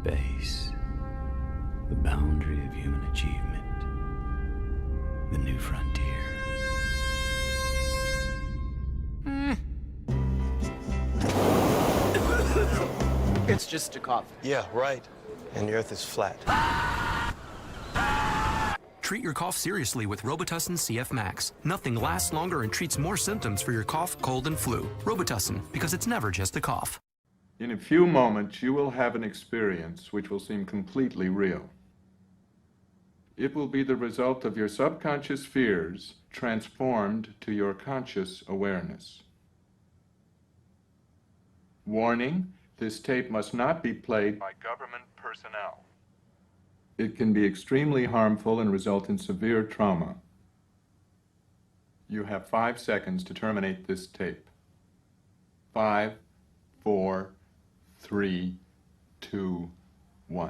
Space, the boundary of human achievement, the new frontier. It's just a cough. Yeah, right. And the Earth is flat. Treat your cough seriously with Robitussin CF Max. Nothing lasts longer and treats more symptoms for your cough, cold, and flu. Robitussin, because it's never just a cough. In a few moments, you will have an experience which will seem completely real. It will be the result of your subconscious fears transformed to your conscious awareness. Warning, this tape must not be played by government personnel. It can be extremely harmful and result in severe trauma. You have 5 seconds to terminate this tape. 5, 4, 3, 2, 1.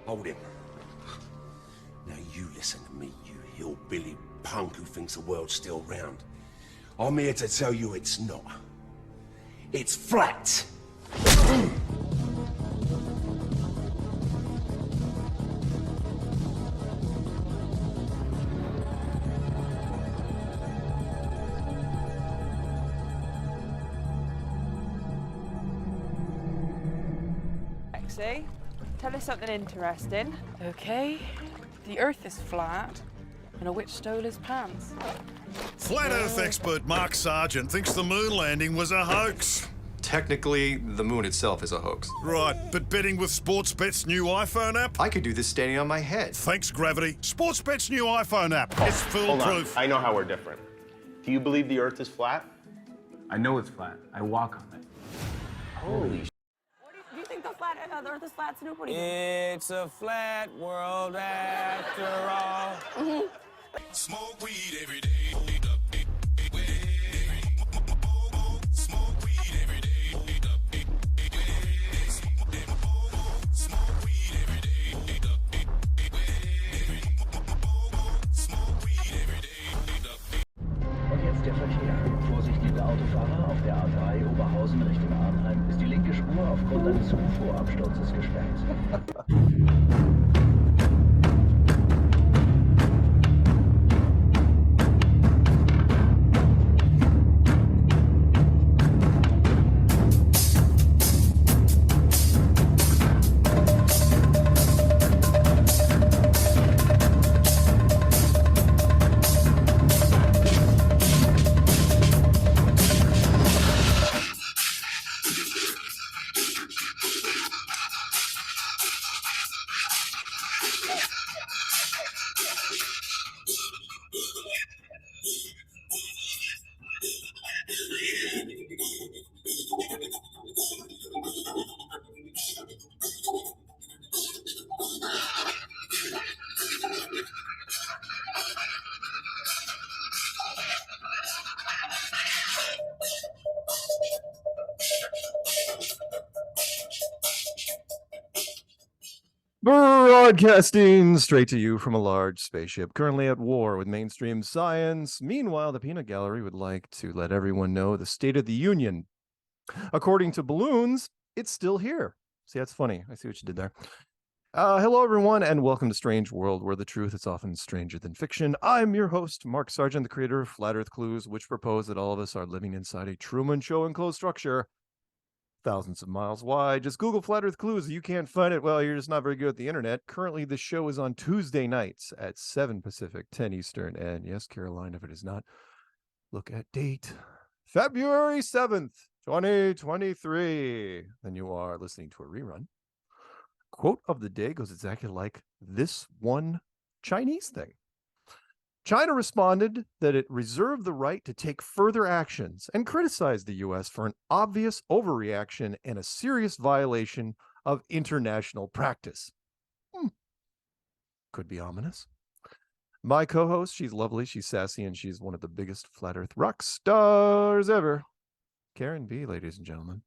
Hold him. Now you listen to me, you hillbilly punk who thinks the world's still round. I'm here to tell you it's not. It's flat. Lexi, tell us something interesting. Okay, the Earth is flat, and a witch stole his pants. Flat Earth expert Mark Sargent thinks the moon landing was a hoax. Technically, the moon itself is a hoax. Right, but betting with Sportsbet's new iPhone app? I could do this standing on my head. Thanks, Gravity. Sportsbet's new iPhone app. It's foolproof. I know how we're different. Do you believe the Earth is flat? I know it's flat. I walk on it. Holy sh**. Do you think the Earth is flat, Snoop? What do you think? It's a flat world after all. Smoke weed every day. Und jetzt der Verkehr. Vorsicht, liebe Autofahrer, auf der A3 Oberhausen Richtung Arnheim ist die linke Spur aufgrund eines UFO-Absturzes gesperrt. Broadcasting straight to you from a large spaceship, currently at war with mainstream science. Meanwhile, the Peanut Gallery would like to let everyone know the State of the Union. According to balloons, it's still here. See, that's funny. I see what you did there. Hello, everyone, and welcome to Strange World, where the truth is often stranger than fiction. I'm your host, Mark Sargent, the creator of Flat Earth Clues, which propose that all of us are living inside a Truman Show enclosed structure thousands of miles wide. Just Google Flat Earth Clues. If you can't find it, well, you're just not very good at the internet. Currently, the show is on Tuesday nights at 7 Pacific, 10 Eastern. And yes, Caroline, if it is not, look at date. February 7th, 2023. Then you are listening to a rerun. Quote of the day goes exactly like this one Chinese thing. China responded that it reserved the right to take further actions and criticized the U.S. for an obvious overreaction and a serious violation of international practice. Could be ominous. My co-host, she's lovely, she's sassy, and she's one of the biggest Flat Earth rock stars ever. Karen B., ladies and gentlemen.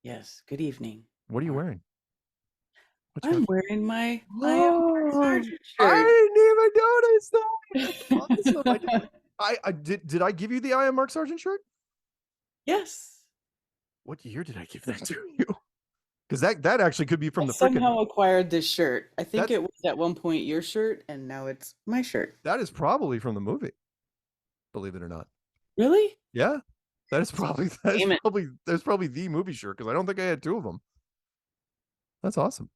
Yes, good evening. What are you wearing? I'm wearing my I Am Mark Sargent shirt. I didn't even notice that. Awesome. I did I give you the I Am Mark Sargent shirt? Yes. What year did I give that to you? Because that actually could be from the somehow acquired this shirt. I think it was at one point your shirt, and now it's my shirt. That is probably from the movie. Believe it or not. Really? Yeah. There's probably the movie shirt, because I don't think I had two of them. That's awesome.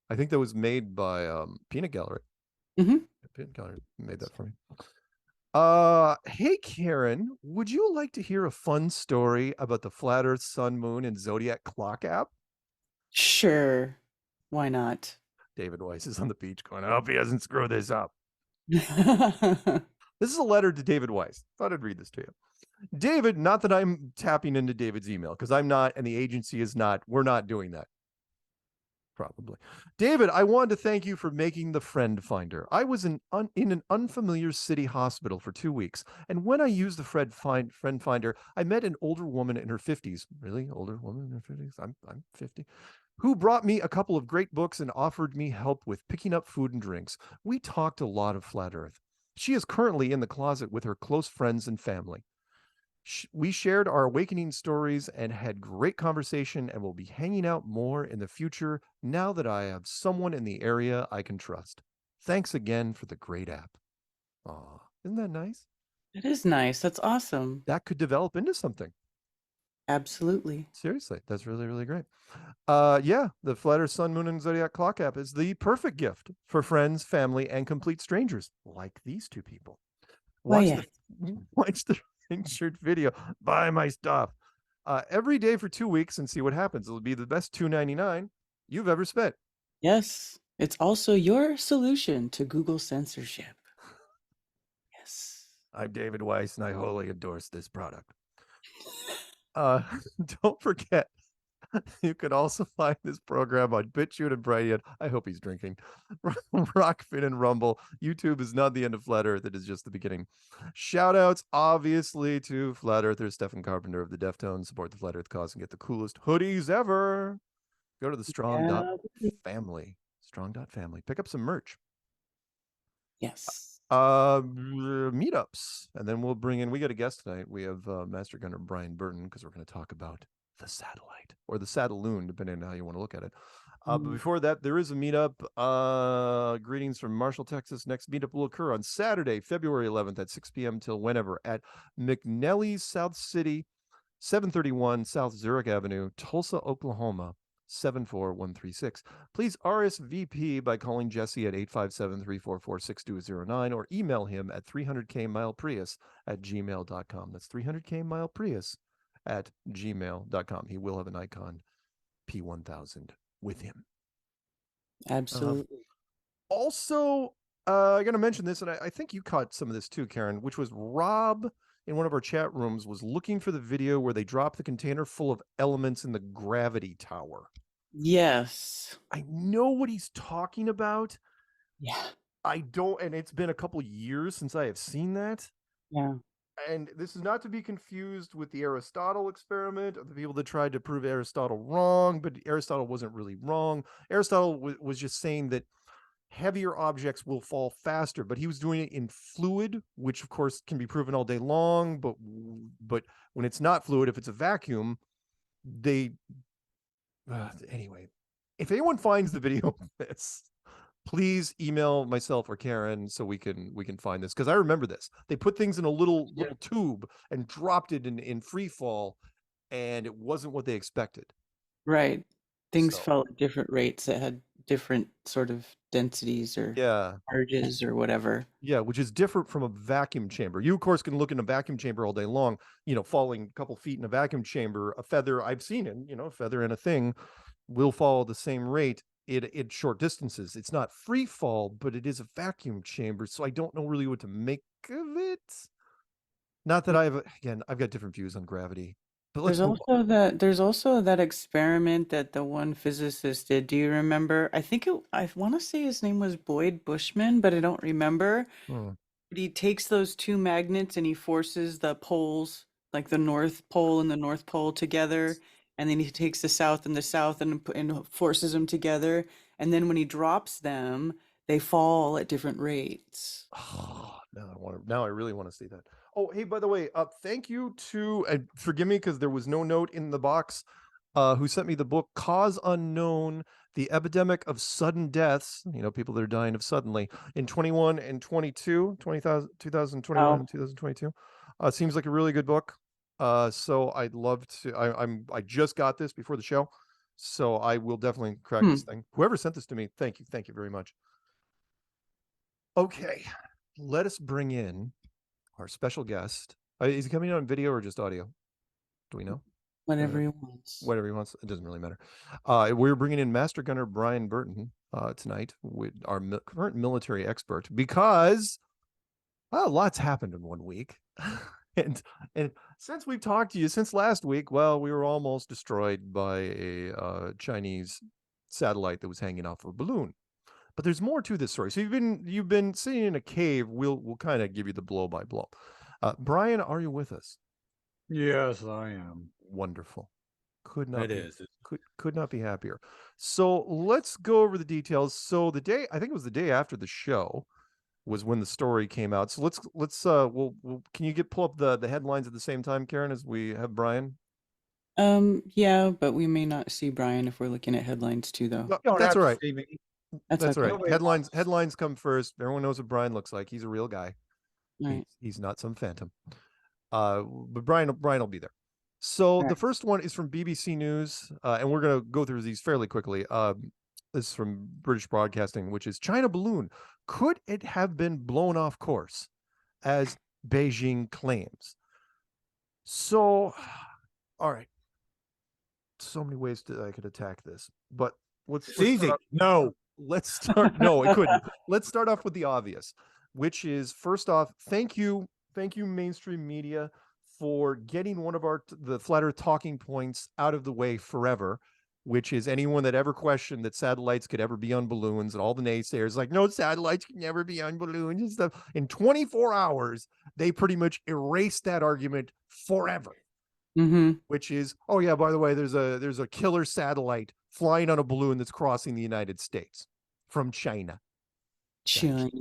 I think that was made by Peanut Gallery. Mm-hmm. Peanut Gallery made that for me. Hey Karen, would you like to hear a fun story about the Flat Earth, Sun, Moon, and Zodiac Clock app? Sure. Why not? David Weiss is on the beach going, I hope he doesn't screw this up. This is a letter to David Weiss. Thought I'd read this to you. David, not that I'm tapping into David's email, because I'm not, and the agency is not. We're not doing that. Probably. David, I wanted to thank you for making the friend finder. I was in an unfamiliar city hospital for 2 weeks, and when I used the friend finder, I met an older woman in her 50s. Really? Older woman in her 50s? I'm 50. Who brought me a couple of great books and offered me help with picking up food and drinks. We talked a lot of Flat Earth. She is currently in the closet with her close friends and family. We shared our awakening stories and had great conversation, and will be hanging out more in the future now that I have someone in the area I can trust. Thanks again for the great app. Aw, isn't that nice? It is nice. That's awesome. That could develop into something. Absolutely. Seriously, that's really, really great. Yeah, the Flat Earth, Sun, Moon, and Zodiac Clock app is the perfect gift for friends, family, and complete strangers like these two people. Watch the pictured video. Buy my stuff every day for 2 weeks and see what happens. It'll be the best $2.99 you've ever spent. Yes, it's also your solution to Google censorship. Yes. I'm David Weiss, and I wholly endorse this product. Don't forget, you can also find this program on BitChute and Brighteon. I hope he's drinking. Rockfin and Rumble. YouTube is not the end of Flat Earth. It is just the beginning. Shout outs, obviously, to Flat Earther Stephen Carpenter of the Deftones. Support the Flat Earth cause and get the coolest hoodies ever. Go to the strong.family. Strong.family. Pick up some merch. Yes. Meetups. And then we'll bring in, we got a guest tonight. We have Master Gunner Brian Burton, because we're going to talk about the satellite, or the Saddaloon, depending on how you want to look at it. But before that, there is a meetup. Greetings from Marshall, Texas. Next meetup will occur on Saturday, February 11th at 6 p.m. till whenever at McNally's South City, 731 South Zurich Avenue, Tulsa, Oklahoma, 74136. Please RSVP by calling Jesse at 857-344-6209 or email him at 300kmileprius@gmail.com. That's 300kmileprius@gmail.com. He will have an icon P1000 with him. Absolutely. Also, I got to mention this, and I think you caught some of this too, Karen, which was Rob in one of our chat rooms was looking for the video where they drop the container full of elements in the gravity tower. Yes. I know what he's talking about. Yeah. I don't, and it's been a couple years since I have seen that. Yeah. And this is not to be confused with the Aristotle experiment of the people that tried to prove Aristotle wrong, but Aristotle wasn't really wrong. Aristotle was just saying that heavier objects will fall faster, but he was doing it in fluid, which of course can be proven all day long. But when it's not fluid, if it's a vacuum, anyway, if anyone finds the video of this, please email myself or Karen so we can find this, because I remember this. They put things in a little tube and dropped it in free fall, and it wasn't what they expected. Right. Things fell at different rates that had different sort of densities or charges or whatever. Yeah, which is different from a vacuum chamber. You, of course, can look in a vacuum chamber all day long, falling a couple feet in a vacuum chamber, a feather, I've seen it, a feather in a thing will fall the same rate. in short distances. It's not free fall, but it is a vacuum chamber. So I don't know really what to make of it. Not that I've got different views on gravity. But there's also that experiment that the one physicist did. Do you remember? I want to say his name was Boyd Bushman, but I don't remember. But he takes those two magnets and he forces the poles, like the North Pole and the North Pole together, and then he takes the South and the South and forces them together, and then when he drops them, they fall at different rates. Oh, now I really want to see that. Oh, hey, by the way, thank you to forgive me because there was no note in the box. Who sent me the book Cause Unknown: The Epidemic of Sudden Deaths, people that are dying of suddenly in 21 and 22, 2021 and 2022. Seems like a really good book. So I'd love to, I just got this before the show, so I will definitely crack this thing. Whoever sent this to me, thank you very much. Okay, let us bring in our special guest. Is he coming out on video or just audio? Do we know? Whatever he wants. Whatever he wants. It doesn't really matter. We're bringing in Master Gunner Brian Burton tonight, with our current military expert, because a lot's happened in 1 week. and since we've talked to you since last week, well, we were almost destroyed by a Chinese satellite that was hanging off a balloon. But there's more to this story. So you've been sitting in a cave. We'll kind of give you the blow by blow. Brian, are you with us? Yes, I am. Wonderful. Could not be happier. So let's go over the details. So I think it was the day after the show was when the story came out. So let's can you pull up the headlines at the same time, Karen, as we have Brian? Yeah, but we may not see Brian if we're looking at headlines too, though. No, that's all right. That's okay. all right. Headlines come first. Everyone knows what Brian looks like. He's a real guy. Right. He's not some phantom. But Brian will be there. So the first one is from BBC News, and we're going to go through these fairly quickly. This is from British Broadcasting, which is China balloon. Could it have been blown off course, as Beijing claims? So, all right. So many ways I could attack this, but let's easy. No. Let's start. No, it couldn't. Let's start off with the obvious, which is, first off, thank you, mainstream media, for getting one of the Flat Earth talking points out of the way forever, which is anyone that ever questioned that satellites could ever be on balloons, and all the naysayers like, no, satellites can never be on balloons and stuff. In 24 hours, they pretty much erased that argument forever. Which is, oh yeah, by the way, there's a killer satellite flying on a balloon that's crossing the United States from China. China.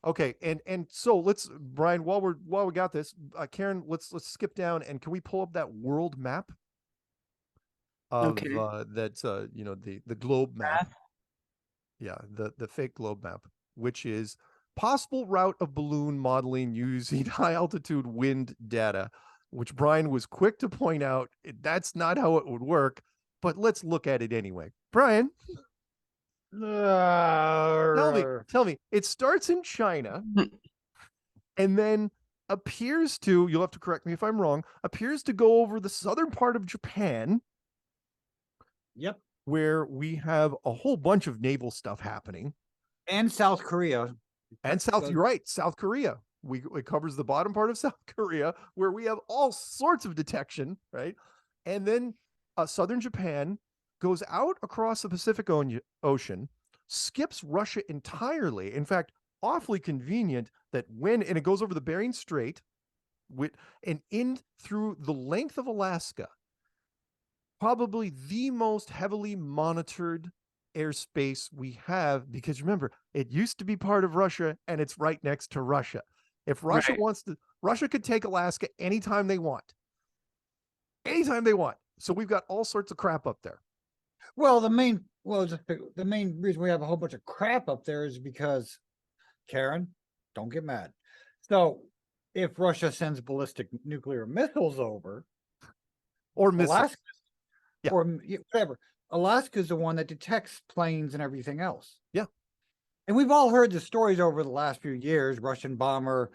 Okay, and so Brian, while we got this, Karen, let's skip down, and can we pull up that world map of that's the globe map? Yeah, the fake globe map, which is possible route of balloon modeling using high altitude wind data, which Brian was quick to point out that's not how it would work, but let's look at it anyway. Brian, tell me, it starts in China and then appears to, you'll have to correct me if I'm wrong, appears to go over the southern part of Japan. Yep. Where we have a whole bunch of naval stuff happening. And South Korea. You're right, South Korea. It covers the bottom part of South Korea, where we have all sorts of detection, right? And then southern Japan goes out across the Pacific Ocean, skips Russia entirely. In fact, awfully convenient that and it goes over the Bering Strait and in through the length of Alaska, probably the most heavily monitored airspace we have, because remember, it used to be part of Russia and it's right next to Russia. If Russia wants to, Russia could take Alaska anytime they want. Anytime they want. So we've got all sorts of crap up there. Well, the main reason we have a whole bunch of crap up there is because, Karen, don't get mad. So if Russia sends ballistic nuclear missiles over, or missiles, Alaska, or whatever, Alaska's the one that detects planes and everything else. Yeah. And we've all heard the stories over the last few years. Russian bomber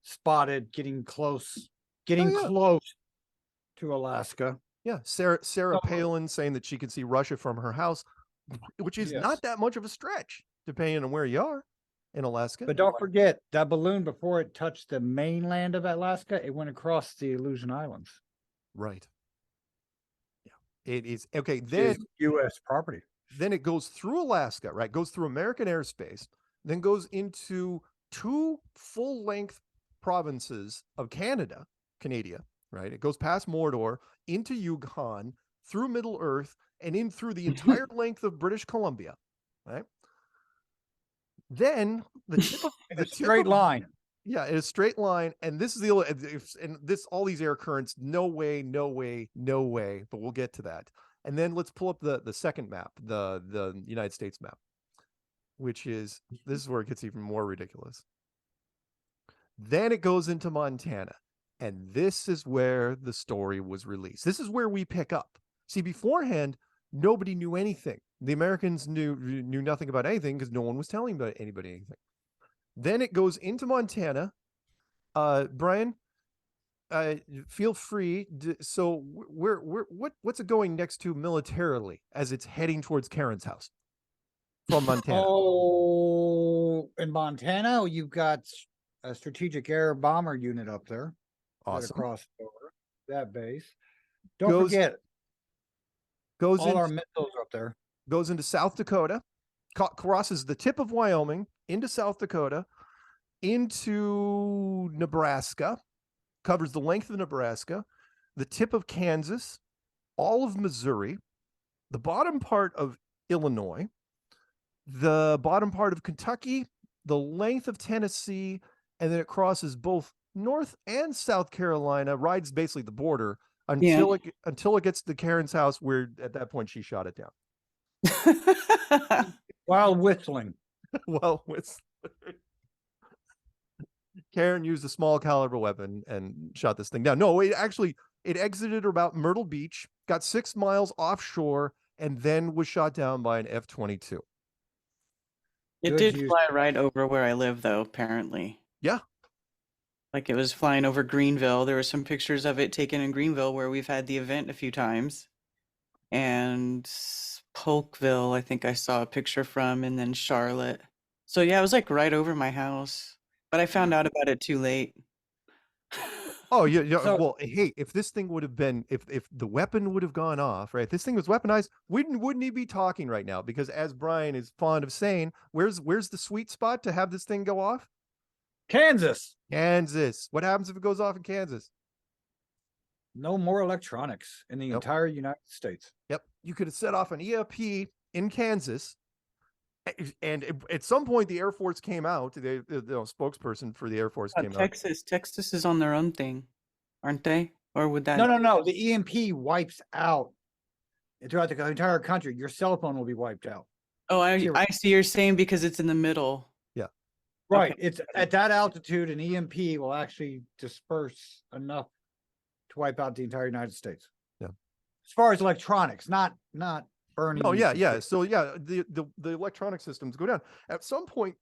spotted getting close to Alaska. Yeah, Sarah Palin saying that she could see Russia from her house. which is Yes. not that much of a stretch, depending on where you are in Alaska. But don't forget that balloon, before it touched the mainland of Alaska, it went across the Aleutian Islands. Right. Yeah. It is okay. Which Then is U.S. property. Then it goes through Alaska, right? Goes through American airspace, then goes into 2 full-length provinces of Canada, right? It goes past Mordor, into Yukon, through Middle Earth, and in through the entire length of British Columbia, right? Then the tip of the straight line. Yeah, it's a straight line, and this is all these air currents. No way. But we'll get to that. And then let's pull up the second map, the United States map, which is, this is where it gets even more ridiculous. Then it goes into Montana, and this is where the story was released. This is where we pick up. See, beforehand, nobody knew anything. The Americans knew nothing about anything because no one was telling about anybody anything. Then it goes into Montana. Brian, feel free. So what's it going next to militarily as it's heading towards Karen's house from Montana? Oh, in Montana, you've got a strategic air bomber unit up there. Awesome. Across over that base. Don't forget, all our missiles are up there. Goes into South Dakota, crosses the tip of Wyoming, into South Dakota, into Nebraska, covers the length of Nebraska, the tip of Kansas, all of Missouri, the bottom part of Illinois, the bottom part of Kentucky, the length of Tennessee, and then it crosses both North and South Carolina, rides basically the border until it gets to Karen's house, where at that point she shot it down. While whistling. While whistling. Karen used a small caliber weapon and shot this thing down. No, it exited about Myrtle Beach, got 6 miles offshore, and then was shot down by an F-22. It did fly right over where I live, though, apparently. Yeah. Like it was flying over Greenville. There were some pictures of it taken in Greenville where we've had the event a few times. And Polkville, I think I saw a picture from, and then Charlotte. So yeah, it was like right over my house. But I found out about it too late. Oh, yeah. So, well, hey, if this thing would have been, if the weapon would have gone off, right? If this thing was weaponized, wouldn't he be talking right now? Because as Brian is fond of saying, where's the sweet spot to have this thing go off? Kansas. What happens if it goes off in Kansas? No more electronics in the entire United States. Yep. You could have set off an EMP in Kansas. And at some point, the Air Force came out. The spokesperson for the Air Force came out. Texas is on their own thing, aren't they? Or would that? No. The EMP wipes out throughout the entire country. Your cell phone will be wiped out. Oh, I see. You're saying because it's in the middle. Yeah. Right. Okay. It's at that altitude, an EMP will actually disperse enough to wipe out the entire United States. Yeah. As far as electronics, not burning. Oh, yeah. So yeah, the electronic systems go down. At some point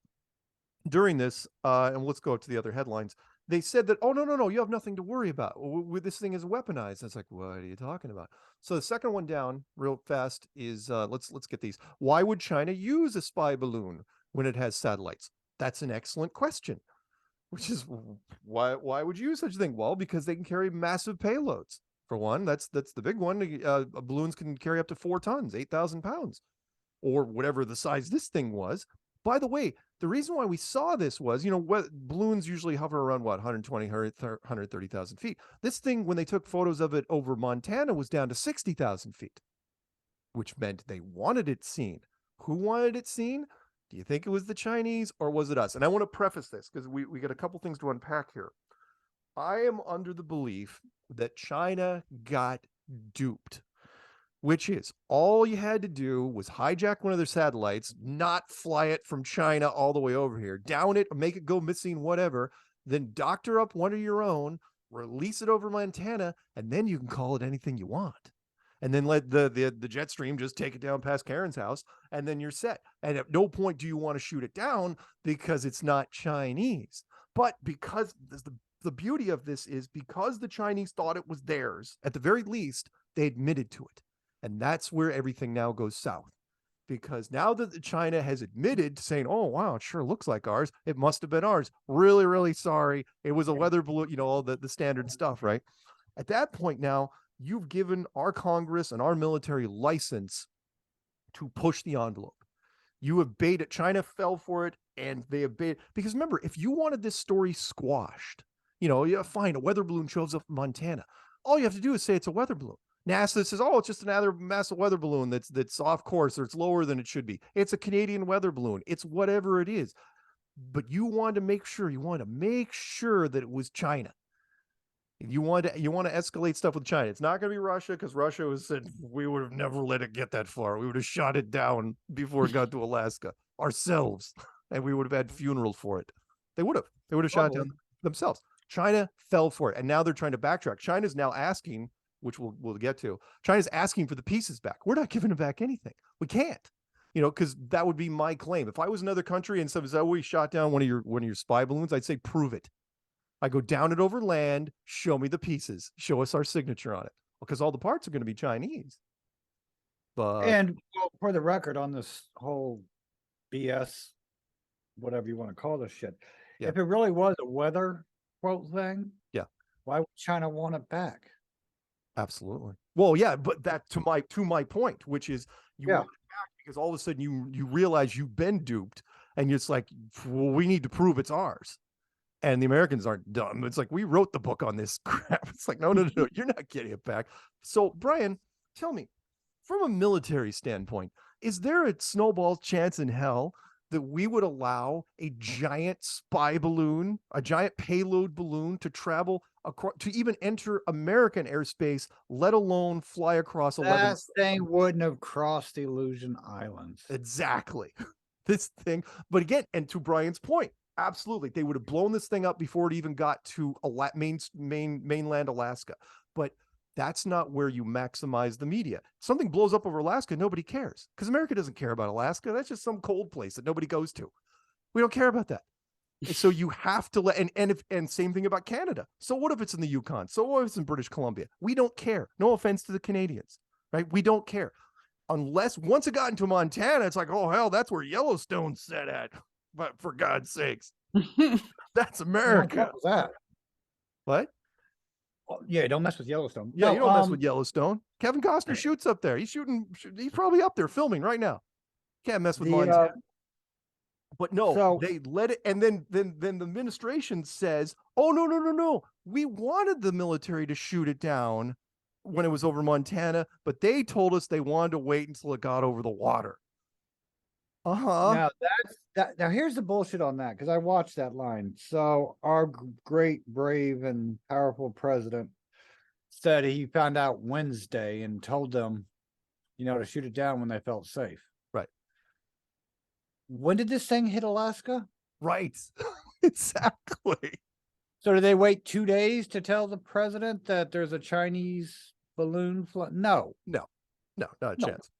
during this, and let's go to the other headlines, they said that, oh, no, you have nothing to worry about. This thing is weaponized. And it's like, what are you talking about? So the second one down real fast is, let's get these. Why would China use a spy balloon when it has satellites? That's an excellent question, which is why would you use such a thing? Well, because they can carry massive payloads. For one, that's the big one. Balloons can carry up to 4 tons, 8,000 pounds, or whatever the size this thing was. By the way, the reason why we saw this was, balloons usually hover around 120, 130,000 feet. This thing, when they took photos of it over Montana, was down to 60,000 feet, which meant they wanted it seen. Who wanted it seen? Do you think it was the Chinese or was it us? And I want to preface this because we got a couple things to unpack here. I am under the belief that China got duped, which is all you had to do was hijack one of their satellites, not fly it from China all the way over here, down it, make it go missing, whatever, then doctor up one of your own, release it over Montana, and then you can call it anything you want. And then let the jet stream just take it down past Karen's house, and then you're set. And at no point do you want to shoot it down because it's not Chinese. But because the beauty of this is because the Chinese thought it was theirs, at the very least, they admitted to it. And that's where everything now goes south. because now that China has admitted to saying, oh, wow, it sure looks like ours, it must have been ours. Really, really sorry. It was a weather balloon, all the standard stuff, right? At that point now, you've given our Congress and our military license to push the envelope. You have baited, China fell for it, and they have baited. Because remember, if you wanted this story squashed, fine, a weather balloon shows up in Montana. All you have to do is say it's a weather balloon. NASA says, oh, it's just another massive weather balloon that's off course, or it's lower than it should be. It's a Canadian weather balloon. It's whatever it is. But you wanted to make sure that it was China. You want to escalate stuff with China. It's not going to be Russia, because Russia was said we would have never let it get that far. We would have shot it down before it got to Alaska ourselves, and we would have had funerals for it. They would have shot it down themselves. China fell for it, and now they're trying to backtrack. China's now asking, which we'll get to. China's asking for the pieces back. We're not giving them back anything. We can't, because that would be my claim. If I was another country and someone said, oh, we shot down one of your spy balloons, I'd say, prove it. I go down it over land, show me the pieces, show us our signature on it, because all the parts are going to be Chinese. And for the record, on this whole BS, whatever you want to call this shit, if it really was a weather quote thing, why would China want it back? Absolutely. Well, yeah, but that to my point, which is you want it back because all of a sudden you realize you've been duped, and it's like, well, we need to prove it's ours. And the Americans aren't dumb. It's like, we wrote the book on this crap. It's like, no, you're not getting it back. So, Brian, tell me, from a military standpoint, is there a snowball's chance in hell that we would allow a giant spy balloon, a giant payload balloon, to travel across, to even enter American airspace, let alone fly across 11? That thing wouldn't have crossed the Illusion Islands. Exactly. This thing. But again, and to Brian's point, absolutely, they would have blown this thing up before it even got to mainland Alaska. But that's not where you maximize the media. Something blows up over Alaska, nobody cares, because America doesn't care about Alaska. That's just some cold place that nobody goes to. We don't care about that. And so you have to let, and same thing about Canada. So what if it's in the Yukon? So what if it's in British Columbia? We don't care. No offense to the Canadians, right? We don't care. Unless once it got into Montana, it's like, oh, hell, that's where Yellowstone's set at. But for God's sakes, that's America. What was that? What? Well, yeah, don't mess with Yellowstone. Yeah, you don't mess with Yellowstone. Kevin Costner shoots up there. He's probably up there filming right now. Can't mess with Montana. But no, they let it, and then the administration says, oh, no. We wanted the military to shoot it down when it was over Montana, but they told us they wanted to wait until it got over the water. Now now here's the bullshit on that, because I watched that line. So our great, brave, and powerful president said he found out Wednesday and told them, to shoot it down when they felt safe. Right. When did this thing hit Alaska? Right. Exactly. So did they wait 2 days to tell the president that there's a Chinese balloon? No, not a chance.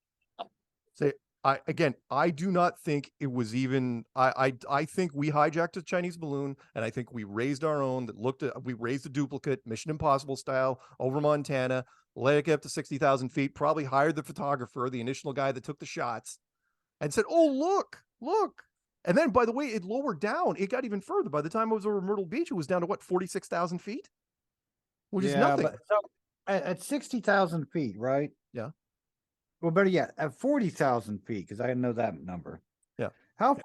Say, I do not think it was even. I think we hijacked a Chinese balloon, and I think we raised our own we raised a duplicate, Mission Impossible style, over Montana, let it get up to 60,000 feet, probably hired the photographer, the initial guy that took the shots, and said, oh, look. And then, by the way, it lowered down. It got even further. By the time it was over Myrtle Beach, it was down to 46,000 feet? Which is nothing. But, so at 60,000 feet, right? Yeah. Well, better yet, at 40,000 feet, because I didn't know that number. Yeah. How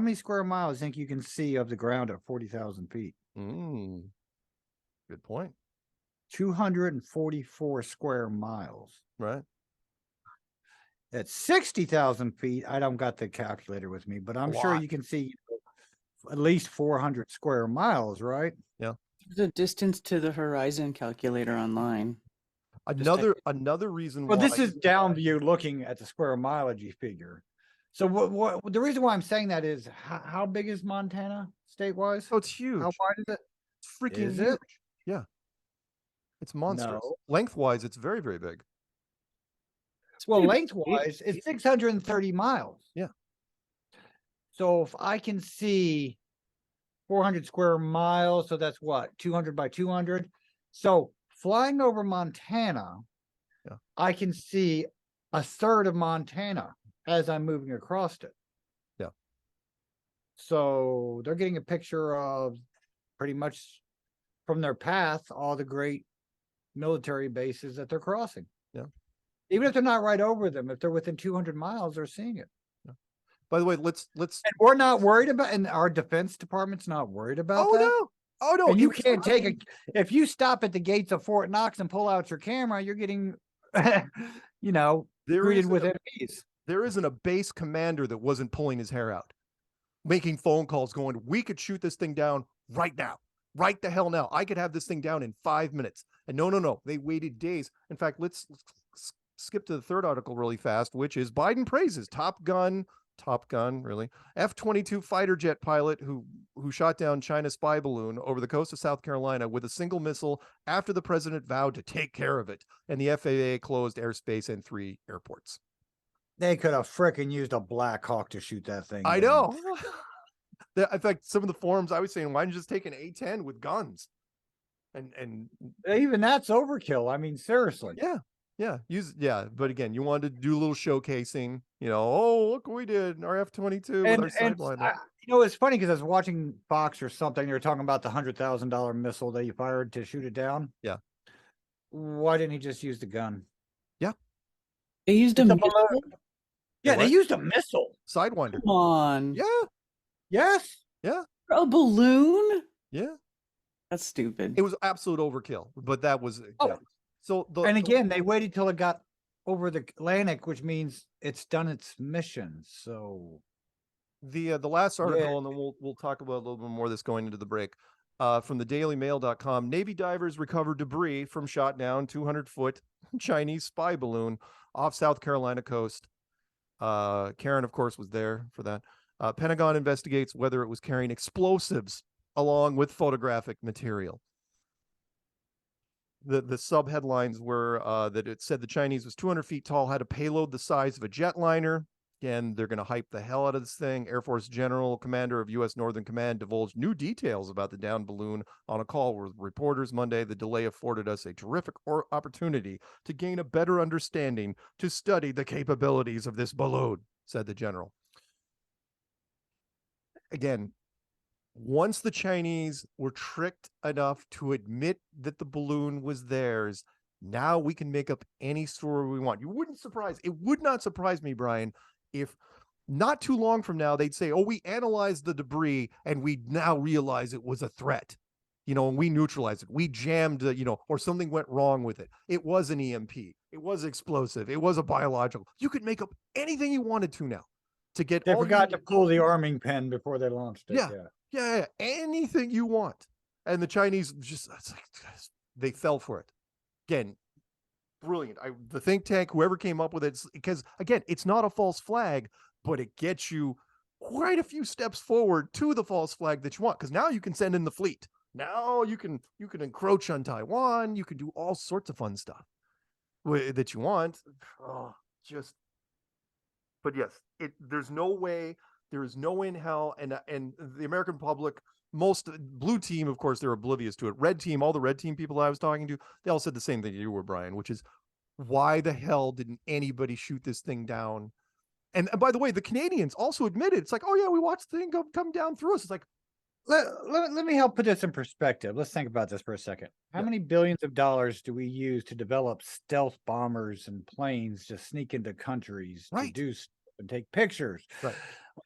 many square miles do you think you can see of the ground at 40,000 feet? Good point. 244 square miles. Right. At 60,000 feet, I don't got the calculator with me, but I'm sure you can see at least 400 square miles, right? Yeah. There's a distance to the horizon calculator online. Another reason why. Well, this is down view looking at the square mileage figure. So what the reason why I'm saying that is how big is Montana state-wise? Oh, it's huge. How wide is it? It's freaking huge. It? Yeah. It's monstrous. No. Lengthwise, it's very, very big. Well, lengthwise, it's 630 miles. Yeah. So if I can see 400 square miles, so that's what, 200 by 200? So flying over Montana, I can see a third of Montana as I'm moving across it. Yeah. So they're getting a picture of pretty much from their path all the great military bases that they're crossing. Yeah. Even if they're not right over them, if they're within 200 miles, they're seeing it. Yeah. By the way, let's. And we're not worried about, and our Defense Department's not worried about that. No. Oh no. And you can't if you stop at the gates of Fort Knox and pull out your camera, you're getting, greeted with enemies. There isn't a base commander that wasn't pulling his hair out, making phone calls going, we could shoot this thing down right now. Right the hell now. I could have this thing down in 5 minutes. And no. They waited days. In fact, let's skip to the third article really fast, which is Biden praises Top Gun, really, F-22 fighter jet pilot who shot down China's spy balloon over the coast of South Carolina with a single missile after the president vowed to take care of it. And the FAA closed airspace in 3 airports. They could have frickin' used a Black Hawk to shoot that thing. I know. In fact, some of the forums I was saying, why don't you just take an A-10 with guns? And even that's overkill. I mean, seriously. Yeah. But again, you wanted to do a little showcasing, oh, look what we did, our F-22 with our sideline. It's funny because I was watching Fox or something. They were talking about the $100,000 missile that he fired to shoot it down. Yeah. Why didn't he just use the gun? Yeah. They used a missile? Yeah, they used a missile. Sidewinder. Come on. Yeah. Yes. Yeah. A balloon? Yeah. That's stupid. It was absolute overkill, but that was. Yeah. So again, they waited till it got over the Atlantic, which means it's done its mission. So the last article, and then we'll talk about a little bit more of this going into the break. From the dailymail.com, Navy divers recovered debris from shot down 200-foot Chinese spy balloon off South Carolina coast. Karen, of course, was there for that. Pentagon investigates whether it was carrying explosives along with photographic material. The sub-headlines were that it said the Chinese was 200 feet tall, had a payload the size of a jetliner. Again, they're going to hype the hell out of this thing. Air Force General Commander of U.S. Northern Command divulged new details about the downed balloon on a call with reporters Monday. The delay afforded us a terrific opportunity to gain a better understanding, to study the capabilities of this balloon, said the general. Again, once the Chinese were tricked enough to admit that the balloon was theirs, now we can make up any story we want. It would not surprise me, Brian, if not too long from now they'd say, oh, we analyzed the debris and we now realize it was a threat, and we neutralized it. We jammed, or something went wrong with it. It was an EMP. It was explosive. It was a biological. You could make up anything you wanted to now to get. They forgot to pull the arming pin before they launched it. Yeah. Anything you want. And the Chinese they fell for it. Again, brilliant. The think tank, whoever came up with it, because again, it's not a false flag, but it gets you quite a few steps forward to the false flag that you want. Because now you can send in the fleet. Now you can encroach on Taiwan. You can do all sorts of fun stuff that you want. But yes, there's no way. There is no way in hell, and the American public, most blue team, of course, they're oblivious to it. Red team, all the red team people I was talking to, they all said the same thing you were, Brian, which is, why the hell didn't anybody shoot this thing down? And by the way, the Canadians also admitted, it's like, oh yeah, we watched the thing come down through us. It's like, let me help put this in perspective. Let's think about this for a second. How many billions of dollars do we use to develop stealth bombers and planes to sneak into countries to do stuff and take pictures? Right.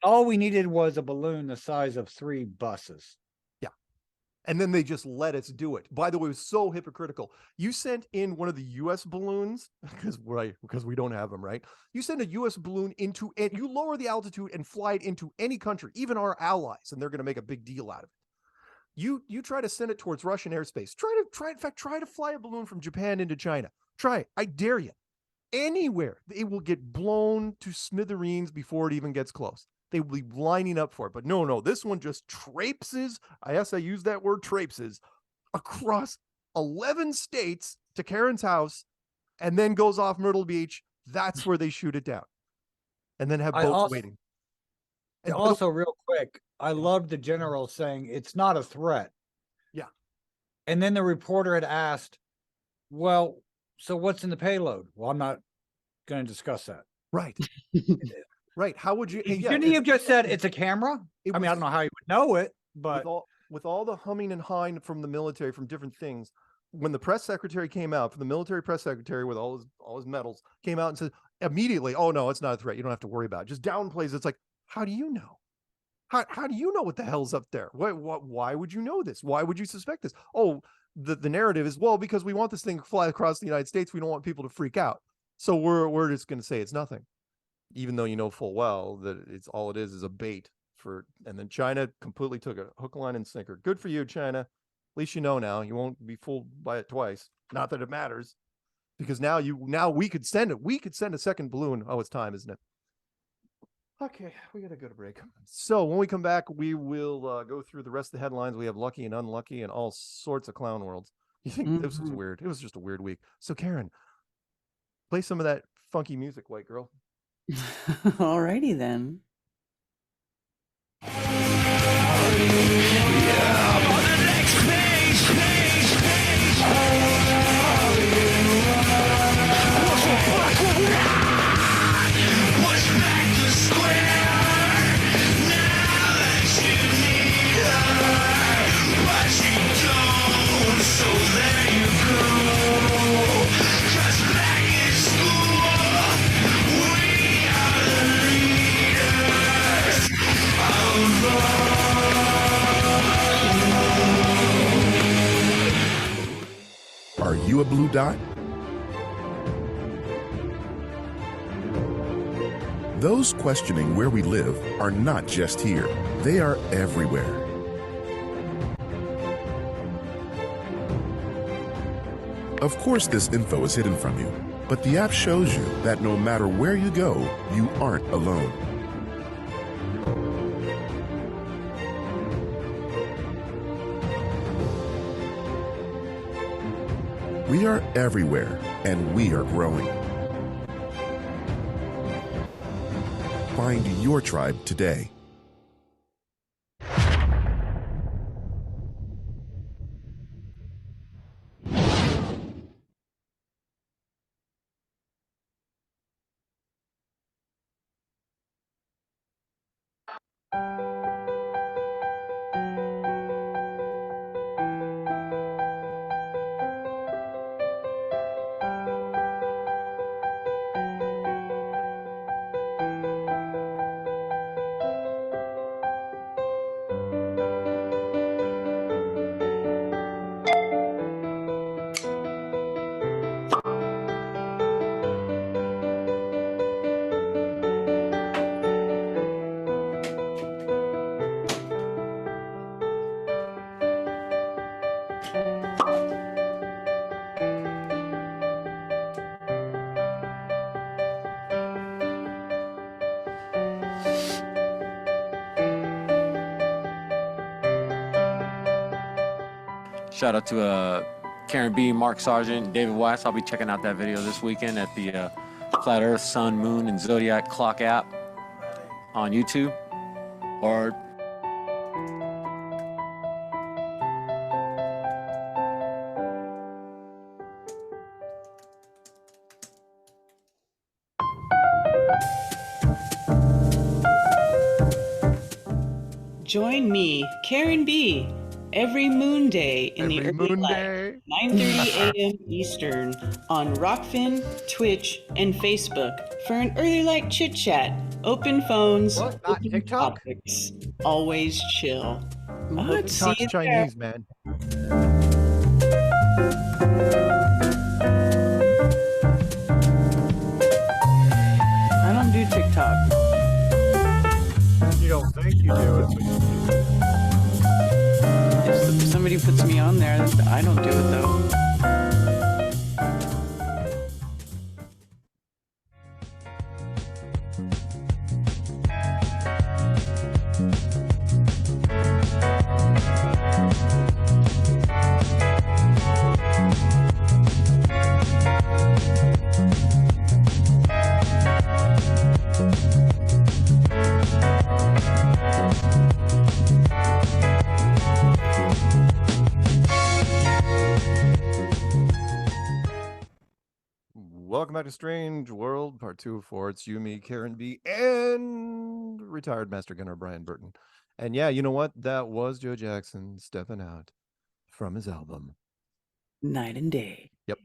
All we needed was a balloon the size of 3 buses. Yeah. And then they just let us do it. By the way, it was so hypocritical. You sent in one of the U.S. balloons, because we don't have them, right? You send a U.S. balloon you lower the altitude and fly it into any country, even our allies, and they're going to make a big deal out of it. You try to send it towards Russian airspace. Try to fly a balloon from Japan into China. Try it. I dare you. Anywhere, it will get blown to smithereens before it even gets close. They will be lining up for it. But no, this one just traipses, I use that word, traipses, across 11 states to Karen's house, and then goes off Myrtle Beach. That's where they shoot it down. And then have boats waiting. And also, real quick, I loved the general saying it's not a threat. Yeah. And then the reporter had asked, well, so what's in the payload? Well, I'm not going to discuss that. Right. Right. How would you? Shouldn't he have just said it's a camera? I mean, I don't know how he would know it, but with all the humming and hawing from the military, from different things, when the press secretary came out, from the military press secretary with all his medals, came out and said immediately, "Oh no, it's not a threat. You don't have to worry about it." Just downplays. It's like, how do you know? How do you know what the hell's up there? Why would you know this? Why would you suspect this? Oh, the narrative is, well, because we want this thing to fly across the United States. We don't want people to freak out. So we're just going to say it's nothing, even though you know full well that it's all it is a bait for. And then China completely took a hook, line, and sinker. Good for you, China. At least you know now. You won't be fooled by it twice. Not that it matters, because now we could send it. We could send a second balloon. Oh, it's time, isn't it? Okay, we gotta go to break. So when we come back, we will go through the rest of the headlines. We have lucky and unlucky and all sorts of clown worlds. You think this was weird? It was just a weird week. So Karen, play some of that funky music, white girl. Alrighty then. Are you a blue dot? Those questioning where we live are not just here. They are everywhere. Of course, this info is hidden from you, but the app shows you that no matter where you go, you aren't alone. We are everywhere, and we are growing. Find your tribe today. Shout out to Karen B, Mark Sargent, David Weiss. I'll be checking out that video this weekend at the Flat Earth, Sun, Moon, and Zodiac Clock app on YouTube. Or Join me, Karen B, every moon day in the early light, 9:30 a.m. Eastern, on Rockfin, Twitch, and Facebook for an early light chit chat. Open phones, open TikTok? topics, always chill. What? See Talks you Chinese, there. man. I don't do TikTok. You don't think you do it, but you do. If somebody puts me on there, I don't do it though. back to Strange World, Part 2 of 4. It's Yumi, Karen B, and retired Master Gunner Brian Burton. And yeah, you know what? That was Joe Jackson stepping out from his album. Night and Day. Yep.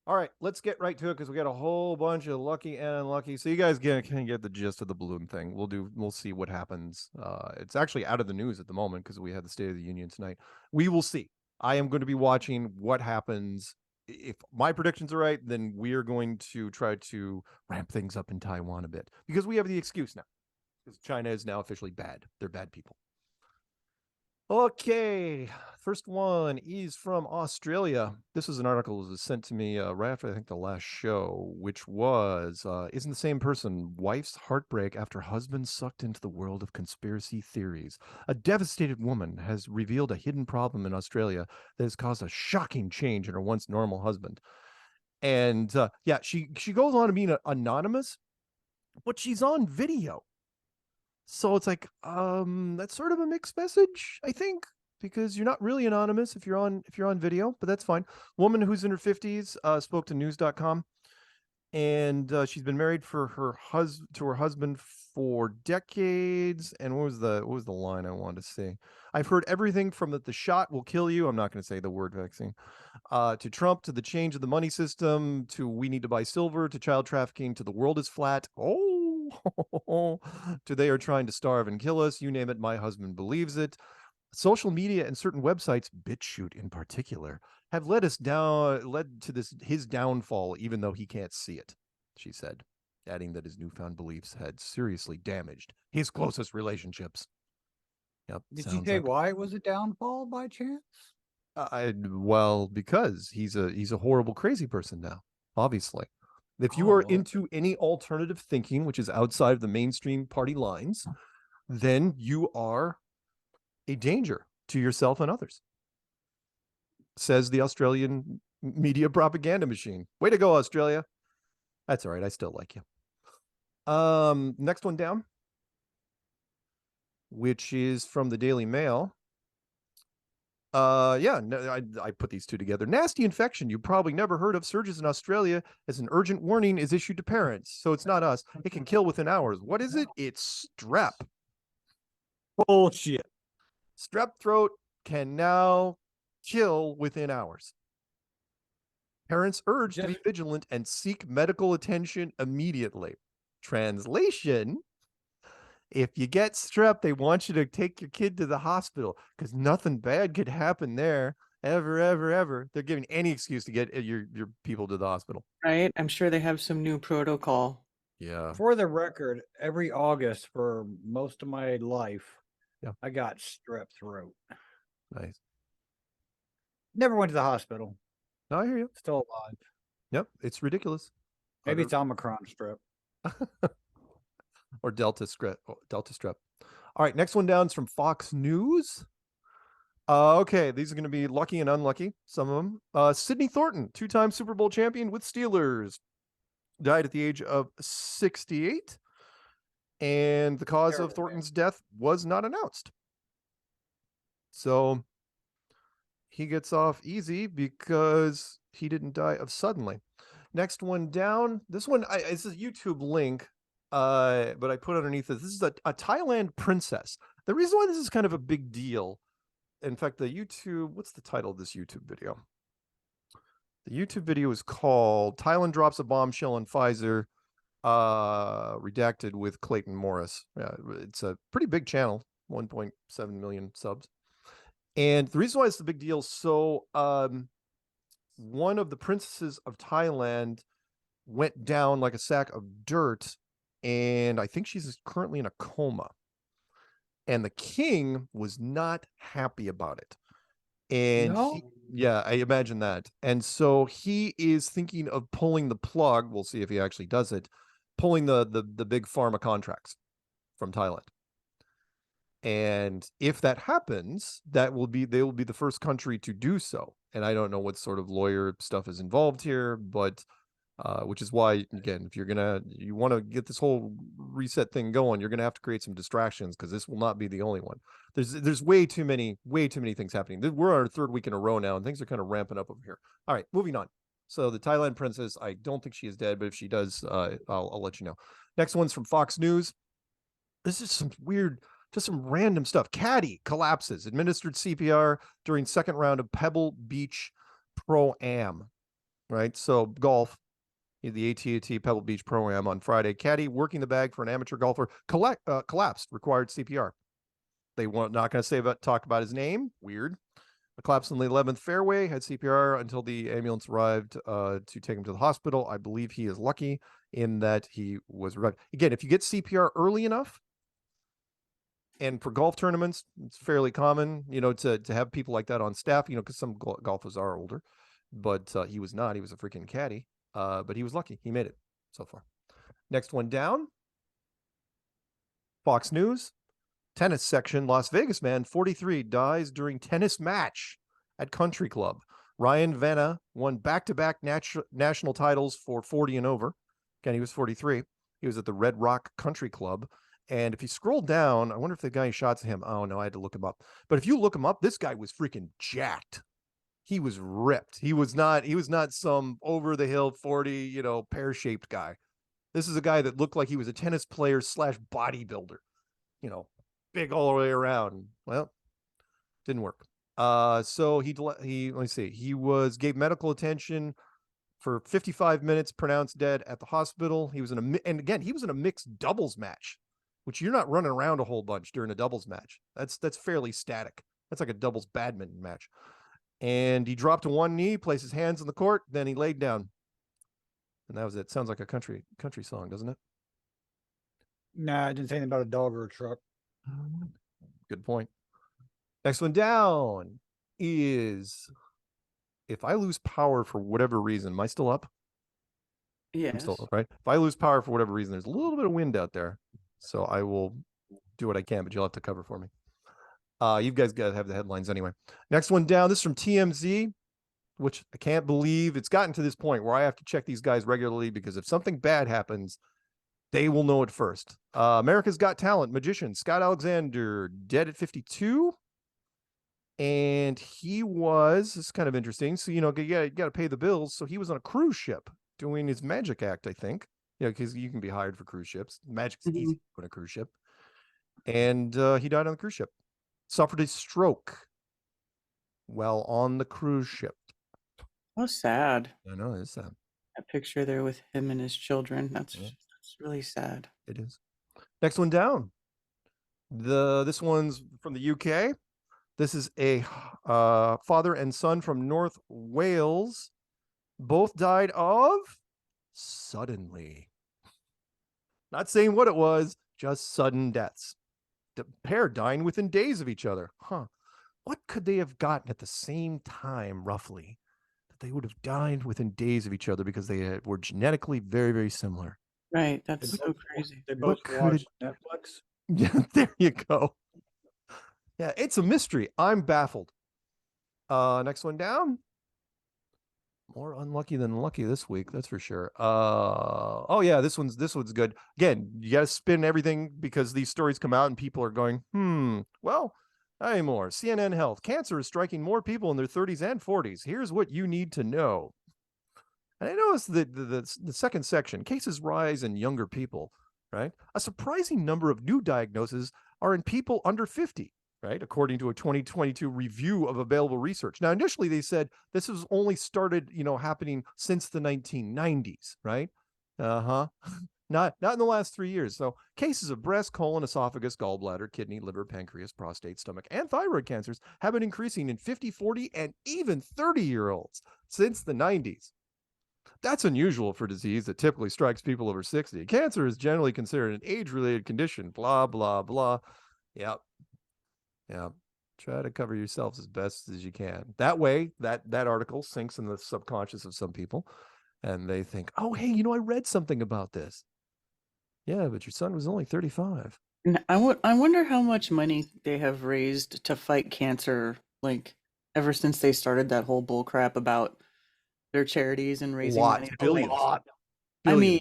All right, let's get right to it because we got a whole bunch of lucky and unlucky. So you guys can get the gist of the balloon thing. We'll see what happens. It's actually out of the news at the moment because we had the State of the Union tonight. We will see. I am going to be watching what happens. If my predictions are right, then we are going to try to ramp things up in Taiwan a bit because we have the excuse now. Because China is now officially bad. They're bad people. Okay, first one is from Australia. This is an article that was sent to me right after I think the last show, which was, isn't the same person, wife's heartbreak after husband sucked into the world of conspiracy theories. A devastated woman has revealed a hidden problem in Australia that has caused a shocking change in her once normal husband. And yeah, she goes on to being anonymous, but she's on video. So it's like, that's sort of a mixed message, I think, because you're not really anonymous if you're on video, but that's fine. Woman who's in her 50s spoke to news.com, and she's been married to her husband for decades. And what was the line I wanted to say? I've heard everything from that the shot will kill you. I'm not going to say the word vaccine. To Trump, to the change of the money system, to we need to buy silver, to child trafficking, to the world is flat. To they are trying to starve and kill us. You name it, my husband believes it. Social media and certain websites, BitChute in particular, have led to his downfall, even though he can't see it, she said, adding that his newfound beliefs had seriously damaged his closest relationships. Yep. Did you say why it was a downfall by chance? Well, because he's a horrible, crazy person now, obviously. If you are into any alternative thinking, which is outside of the mainstream party lines, then you are a danger to yourself and others, says the Australian media propaganda machine. Way to go, Australia. That's all right. I still like you. Next one down, which is from the Daily Mail. Yeah, no, I put these two together. Nasty infection you probably never heard of surges in Australia as an urgent warning is issued to parents. So it's not us. It can kill within hours. What is it? It's strep. Bullshit. Strep throat can now kill within hours. Parents urged to be vigilant and seek medical attention immediately. Translation: if you get strep, they want you to take your kid to the hospital because nothing bad could happen there ever. They're giving any excuse to get your people to the hospital. Right? I'm sure they have some new protocol. Yeah. For the record, every August for most of my life, I got strep throat. Nice. Never went to the hospital. No, I hear you. Still alive. Yep. It's ridiculous. Maybe it's Omicron strep. Or Delta strep. All right, next one down is from Fox News. Okay, these are going to be lucky and unlucky, some of them. Sidney Thornton, two-time Super Bowl champion with Steelers, died at the age of 68, and the cause of Thornton's death was not announced. So he gets off easy because he didn't die of suddenly. Next one down, this one, it's a YouTube link. But I put underneath this is a Thailand princess. The reason why this is kind of a big deal, in fact, what's the title of this YouTube video? The YouTube video is called Thailand Drops a Bombshell on Pfizer, redacted with Clayton Morris. It's a pretty big channel, 1.7 million subs. And the reason why it's a big deal, so one of the princesses of Thailand went down like a sack of dirt, and I think she's currently in a coma. And the king was not happy about it. And yeah, I imagine that. And so he is thinking of pulling the plug. We'll see if he actually does it. Pulling the big pharma contracts from Thailand. And if that happens, they will be the first country to do so. And I don't know what sort of lawyer stuff is involved here, but which is why, again, if you want to get this whole reset thing going, you're gonna have to create some distractions because this will not be the only one. There's way too many things happening. We're on our third week in a row now, and things are kind of ramping up over here. All right, moving on. So the Thailand princess, I don't think she is dead, but if she does, I'll let you know. Next one's from Fox News. This is some weird, just some random stuff. Caddy collapses, administered CPR during second round of Pebble Beach Pro-Am, right? So golf, the AT&T Pebble Beach Pro-Am on Friday. Caddy working the bag for an amateur golfer collapsed, required CPR. They were not going to talk about his name. Weird. A collapse in the 11th fairway, had CPR until the ambulance arrived to take him to the hospital. I believe he is lucky in that he was revived. Again, if you get CPR early enough, and for golf tournaments, it's fairly common, to have people like that on staff, because some golfers are older, but he was not. He was a freaking caddy, but he was lucky. He made it so far. Next one down. Fox News. Tennis section, Las Vegas man, 43, dies during tennis match at country club. Ryan Vanna won back-to-back national titles for 40 and over. Again, he was 43. He was at the Red Rock Country Club. And if you scroll down, I wonder if the guy shot him. Oh, no, I had to look him up. But if you look him up, this guy was freaking jacked. He was ripped. He was not some over-the-hill 40, pear-shaped guy. This is a guy that looked like he was a tennis player / bodybuilder. Big all the way around. Well, didn't work. So he let me see. He gave medical attention for 55 minutes, pronounced dead at the hospital. He was in a mixed doubles match, which you're not running around a whole bunch during a doubles match. That's fairly static. That's like a doubles badminton match. And he dropped to one knee, placed his hands on the court, then he laid down. And that was it. Sounds like a country song, doesn't it? Nah, I didn't say anything about a dog or a truck. Good point. Next one down is, if I lose power for whatever reason, am I still up? Yeah. I'm still up, right? If I lose power for whatever reason, there's a little bit of wind out there. So I will do what I can, but you'll have to cover for me. You guys got to have the headlines anyway. Next one down. This is from TMZ, which I can't believe it's gotten to this point where I have to check these guys regularly, because if something bad happens, they will know it first. America's Got Talent magician Scott Alexander, dead at 52. And he was, it's kind of interesting. So, you got to pay the bills. So he was on a cruise ship doing his magic act, I think. Because you can be hired for cruise ships. Magic's easy on a cruise ship. And he died on the cruise ship. Suffered a stroke while on the cruise ship. Oh, sad. I know, it's sad. A picture there with him and his children. That's really sad. It is. Next one down. This one's from the UK. This is a father and son from North Wales. Both died of suddenly. Not saying what it was, just sudden deaths. The pair dying within days of each other. What could they have gotten at the same time, roughly, that they would have died within days of each other because they were genetically very, very similar? Right. That's so crazy. They both watched Netflix. Yeah, there you go. Yeah, it's a mystery. I'm baffled. Next one down. More unlucky than lucky this week, that's for sure. Oh yeah, this one's good. Again, you got to spin everything because these stories come out and people are going, well, not anymore. CNN Health. Cancer is striking more people in their 30s and 40s. Here's what you need to know. And I noticed that the second section, cases rise in younger people, right? A surprising number of new diagnoses are in people under 50. Right, according to a 2022 review of available research. Now, initially they said this was only started, happening since the 1990s, right? Not in the last 3 years. So cases of breast, colon, esophagus, gallbladder, kidney, liver, pancreas, prostate, stomach, and thyroid cancers have been increasing in 50, 40, and even 30-year-olds since the 90s. That's unusual for disease that typically strikes people over 60. Cancer is generally considered an age-related condition, blah, blah, blah. Yep. Yeah, try to cover yourselves as best as you can. That way, that article sinks in the subconscious of some people, and they think, oh, hey, I read something about this. Yeah, but your son was only 35. I wonder how much money they have raised to fight cancer, ever since they started that whole bull crap about their charities and raising money. Billions. I mean,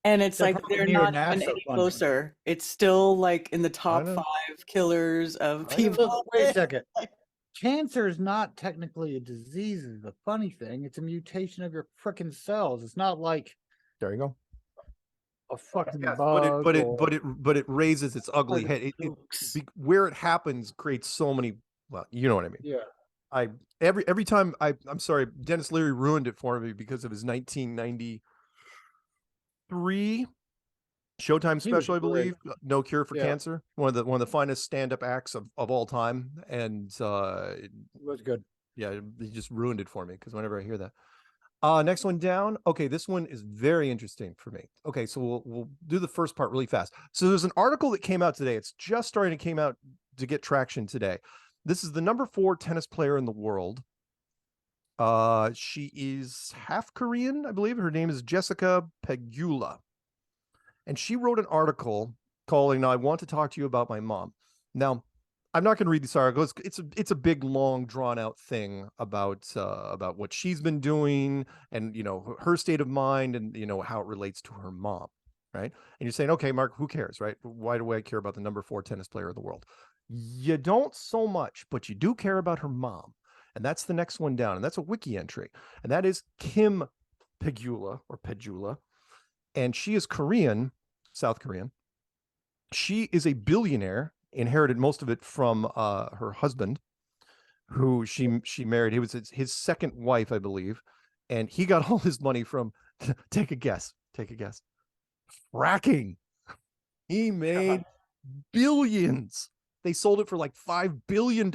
and it's They're like probably they're near not NASA even any funding. closer. It's still in the top 5 killers of people. Wait a second. cancer is not technically a disease is the funny thing. It's a mutation of your frickin' cells. It's not like there you go. A fucking Yes, bug. but it raises its ugly head. Where it happens creates so many. Well, you know what I mean. Yeah. Every time I'm sorry, Dennis Leary ruined it for me because of his 1993 Showtime special, I believe. No Cure for Cancer. One of the finest stand-up acts of all time, and it was good. Yeah, he just ruined it for me because whenever I hear that. Next one down. Okay, this one is very interesting for me. Okay, so we'll do the first part really fast. So there's an article that came out today. It's just starting to came out to get traction today. This is the number 4 tennis player in the world. She is half Korean, I believe. Her name is Jessica Pegula. And she wrote an article calling, "I want to talk to you about my mom." Now, I'm not going to read this article. It's a big, long, drawn out thing about what she's been doing and, you know, her state of mind and, you know, how it relates to her mom, right? And you're saying, okay, Mark, who cares, right? Why do I care about the number 4 tennis player in the world? You don't so much, but you do care about her mom. And that's the next one down. And that's a wiki entry. And that is Kim Pegula or Pegula. And she is Korean, South Korean. She is a billionaire, inherited most of it from her husband, who she married. He was his second wife, I believe. And he got all his money from, take a guess, fracking. He made billions. They sold it for like $5 billion.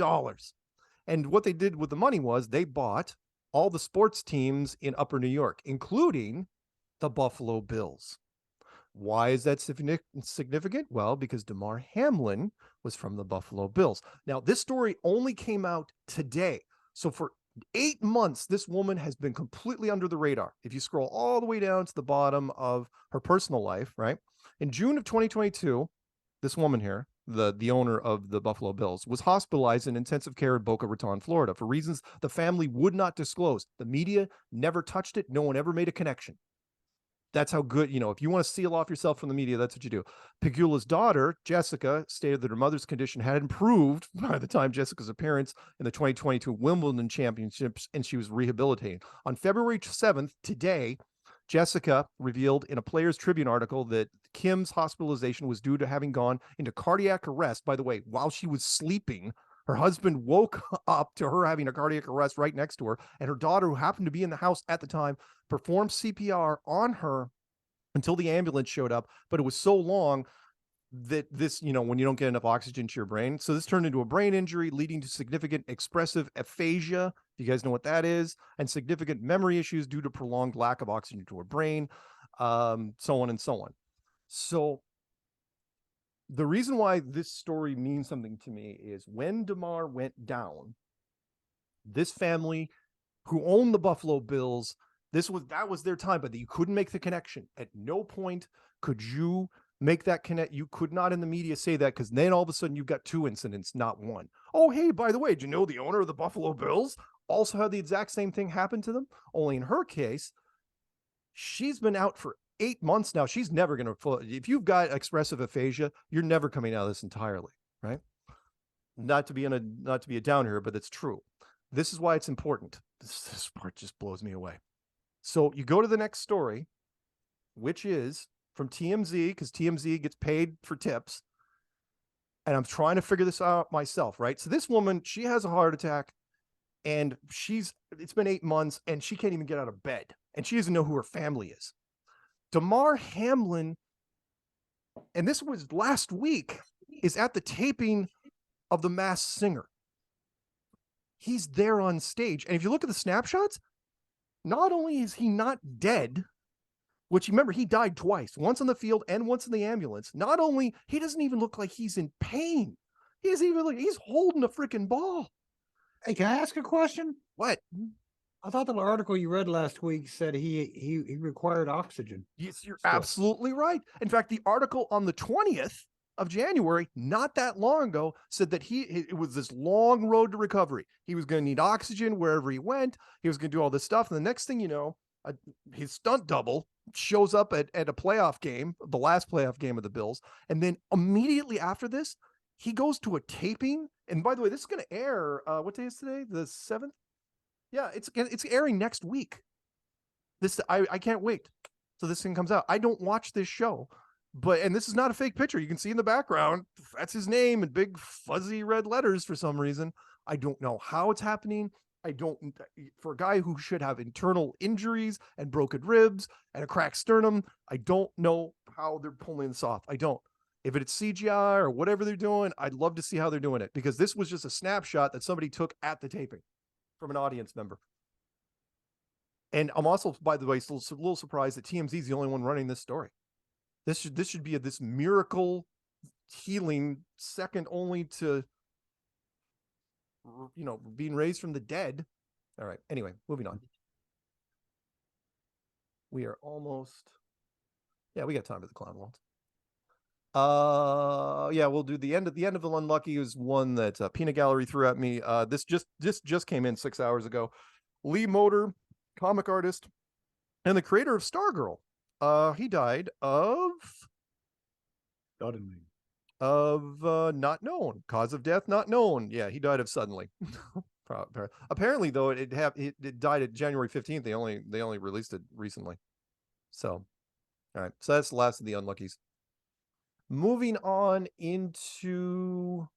And what they did with the money was they bought all the sports teams in Upper New York, including the Buffalo Bills. Why is that significant? Well, because Damar Hamlin was from the Buffalo Bills. Now, this story only came out today. So for 8 months, this woman has been completely under the radar. If you scroll all the way down to the bottom of her personal life, right? In June of 2022, this woman here, the owner of the Buffalo Bills, was hospitalized in intensive care in Boca Raton, Florida, for reasons the family would not disclose. The media never touched it. No one ever made a connection. That's how good, you know, if you want to seal off yourself from the media, that's what you do. Pegula's daughter, Jessica, stated that her mother's condition had improved by the time Jessica's appearance in the 2022 Wimbledon Championships, and she was rehabilitating. On February 7th, today, Jessica revealed in a Players Tribune article that Kim's hospitalization was due to having gone into cardiac arrest, by the way, while she was sleeping. Her husband woke up to her having a cardiac arrest right next to her, and her daughter, who happened to be in the house at the time, performed CPR on her until the ambulance showed up. But it was so long that this, you know, when you don't get enough oxygen to your brain. So this turned into a brain injury, leading to significant expressive aphasia. You guys know what that is? And significant memory issues due to prolonged lack of oxygen to her brain, so on and so on. So the reason why this story means something to me is when Damar went down, this family who owned the Buffalo Bills, that was their time, but you couldn't make the connection. At no point could you make that connect. You could not in the media say that, because then all of a sudden you've got 2 incidents, not one. Oh, hey, by the way, did you know the owner of the Buffalo Bills also had the exact same thing happen to them? Only in her case, she's been out for 8 months now. She's never going to, if you've got expressive aphasia, you're never coming out of this entirely, right? Not to be a downer here, but it's true. This is why it's important. This part just blows me away. So you go to the next story, which is from TMZ, because TMZ gets paid for tips. And I'm trying to figure this out myself, right? So this woman, she has a heart attack, and it's been 8 months, and she can't even get out of bed, and she doesn't know who her family is. Damar Hamlin, and this was last week, is at the taping of The Masked Singer. He's there on stage. And if you look at the snapshots, not only is he not dead, which remember, he died twice, once on the field and once in the ambulance. Not only, he doesn't even look like he's in pain. He's holding a freaking ball. Hey, can I ask a question? What? I thought the article you read last week said he required oxygen. Yes, you're absolutely right. In fact, the article on the 20th of January, not that long ago, said that it was this long road to recovery. He was going to need oxygen wherever he went. He was going to do all this stuff. And the next thing you know, his stunt double shows up at a playoff game, the last playoff game of the Bills. And then immediately after this, He goes to a taping, and by the way, this is going to air. What day is today? The 7th. Yeah, it's airing next week. I can't wait. So this thing comes out. I don't watch this show, and this is not a fake picture. You can see in the background, that's his name in big fuzzy red letters for some reason. I don't know how it's happening. For a guy who should have internal injuries and broken ribs and a cracked sternum, I don't know how they're pulling this off. I don't. If it's CGI or whatever they're doing, I'd love to see how they're doing it, because this was just a snapshot that somebody took at the taping from an audience member. And I'm also, by the way, still a little surprised that TMZ is the only one running this story. This should be this miracle healing, second only to, being raised from the dead. All right. Anyway, moving on. We are almost. Yeah, we got time for the clown world. Yeah, we'll do the end of the Unlucky is one that Peanut Gallery threw at me. This just came in 6 hours ago. Lee Moder, comic artist, and the creator of Stargirl. He died of not known. Cause of death not known. Yeah, he died of suddenly. Apparently, though, it died at January 15th. They only released it recently. So, all right. So that's the last of the Unluckies. Moving on into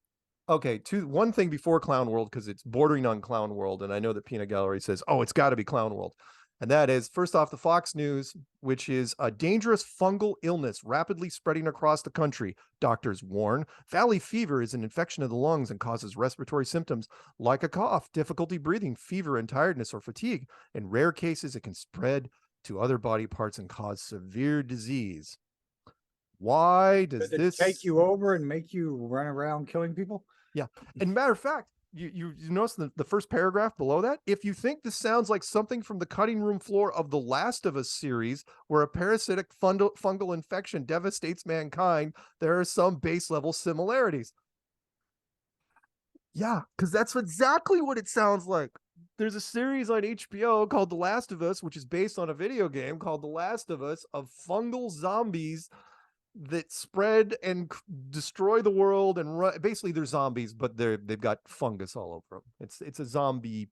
one thing before Clown World, because it's bordering on Clown World, and I know that Peanut Gallery says, oh, it's got to be Clown World. And that is, first off, the Fox News, which is a dangerous fungal illness rapidly spreading across the country. Doctors warn valley fever is an infection of the lungs and causes respiratory symptoms like a cough, difficulty breathing, fever, and tiredness or fatigue. In rare cases, it can spread to other body parts and cause severe disease. Why does this take you over and make you run around killing people? Yeah. And matter of fact, you notice the first paragraph below that? If you think this sounds like something from the cutting room floor of the Last of Us series, where a parasitic fungal infection devastates mankind, there are some base level similarities. Yeah, because that's exactly what it sounds like. There's a series on HBO called The Last of Us, which is based on a video game called The Last of Us, of fungal zombies that spread and destroy the world and basically they're zombies, but they've got fungus all over them. It's a zombie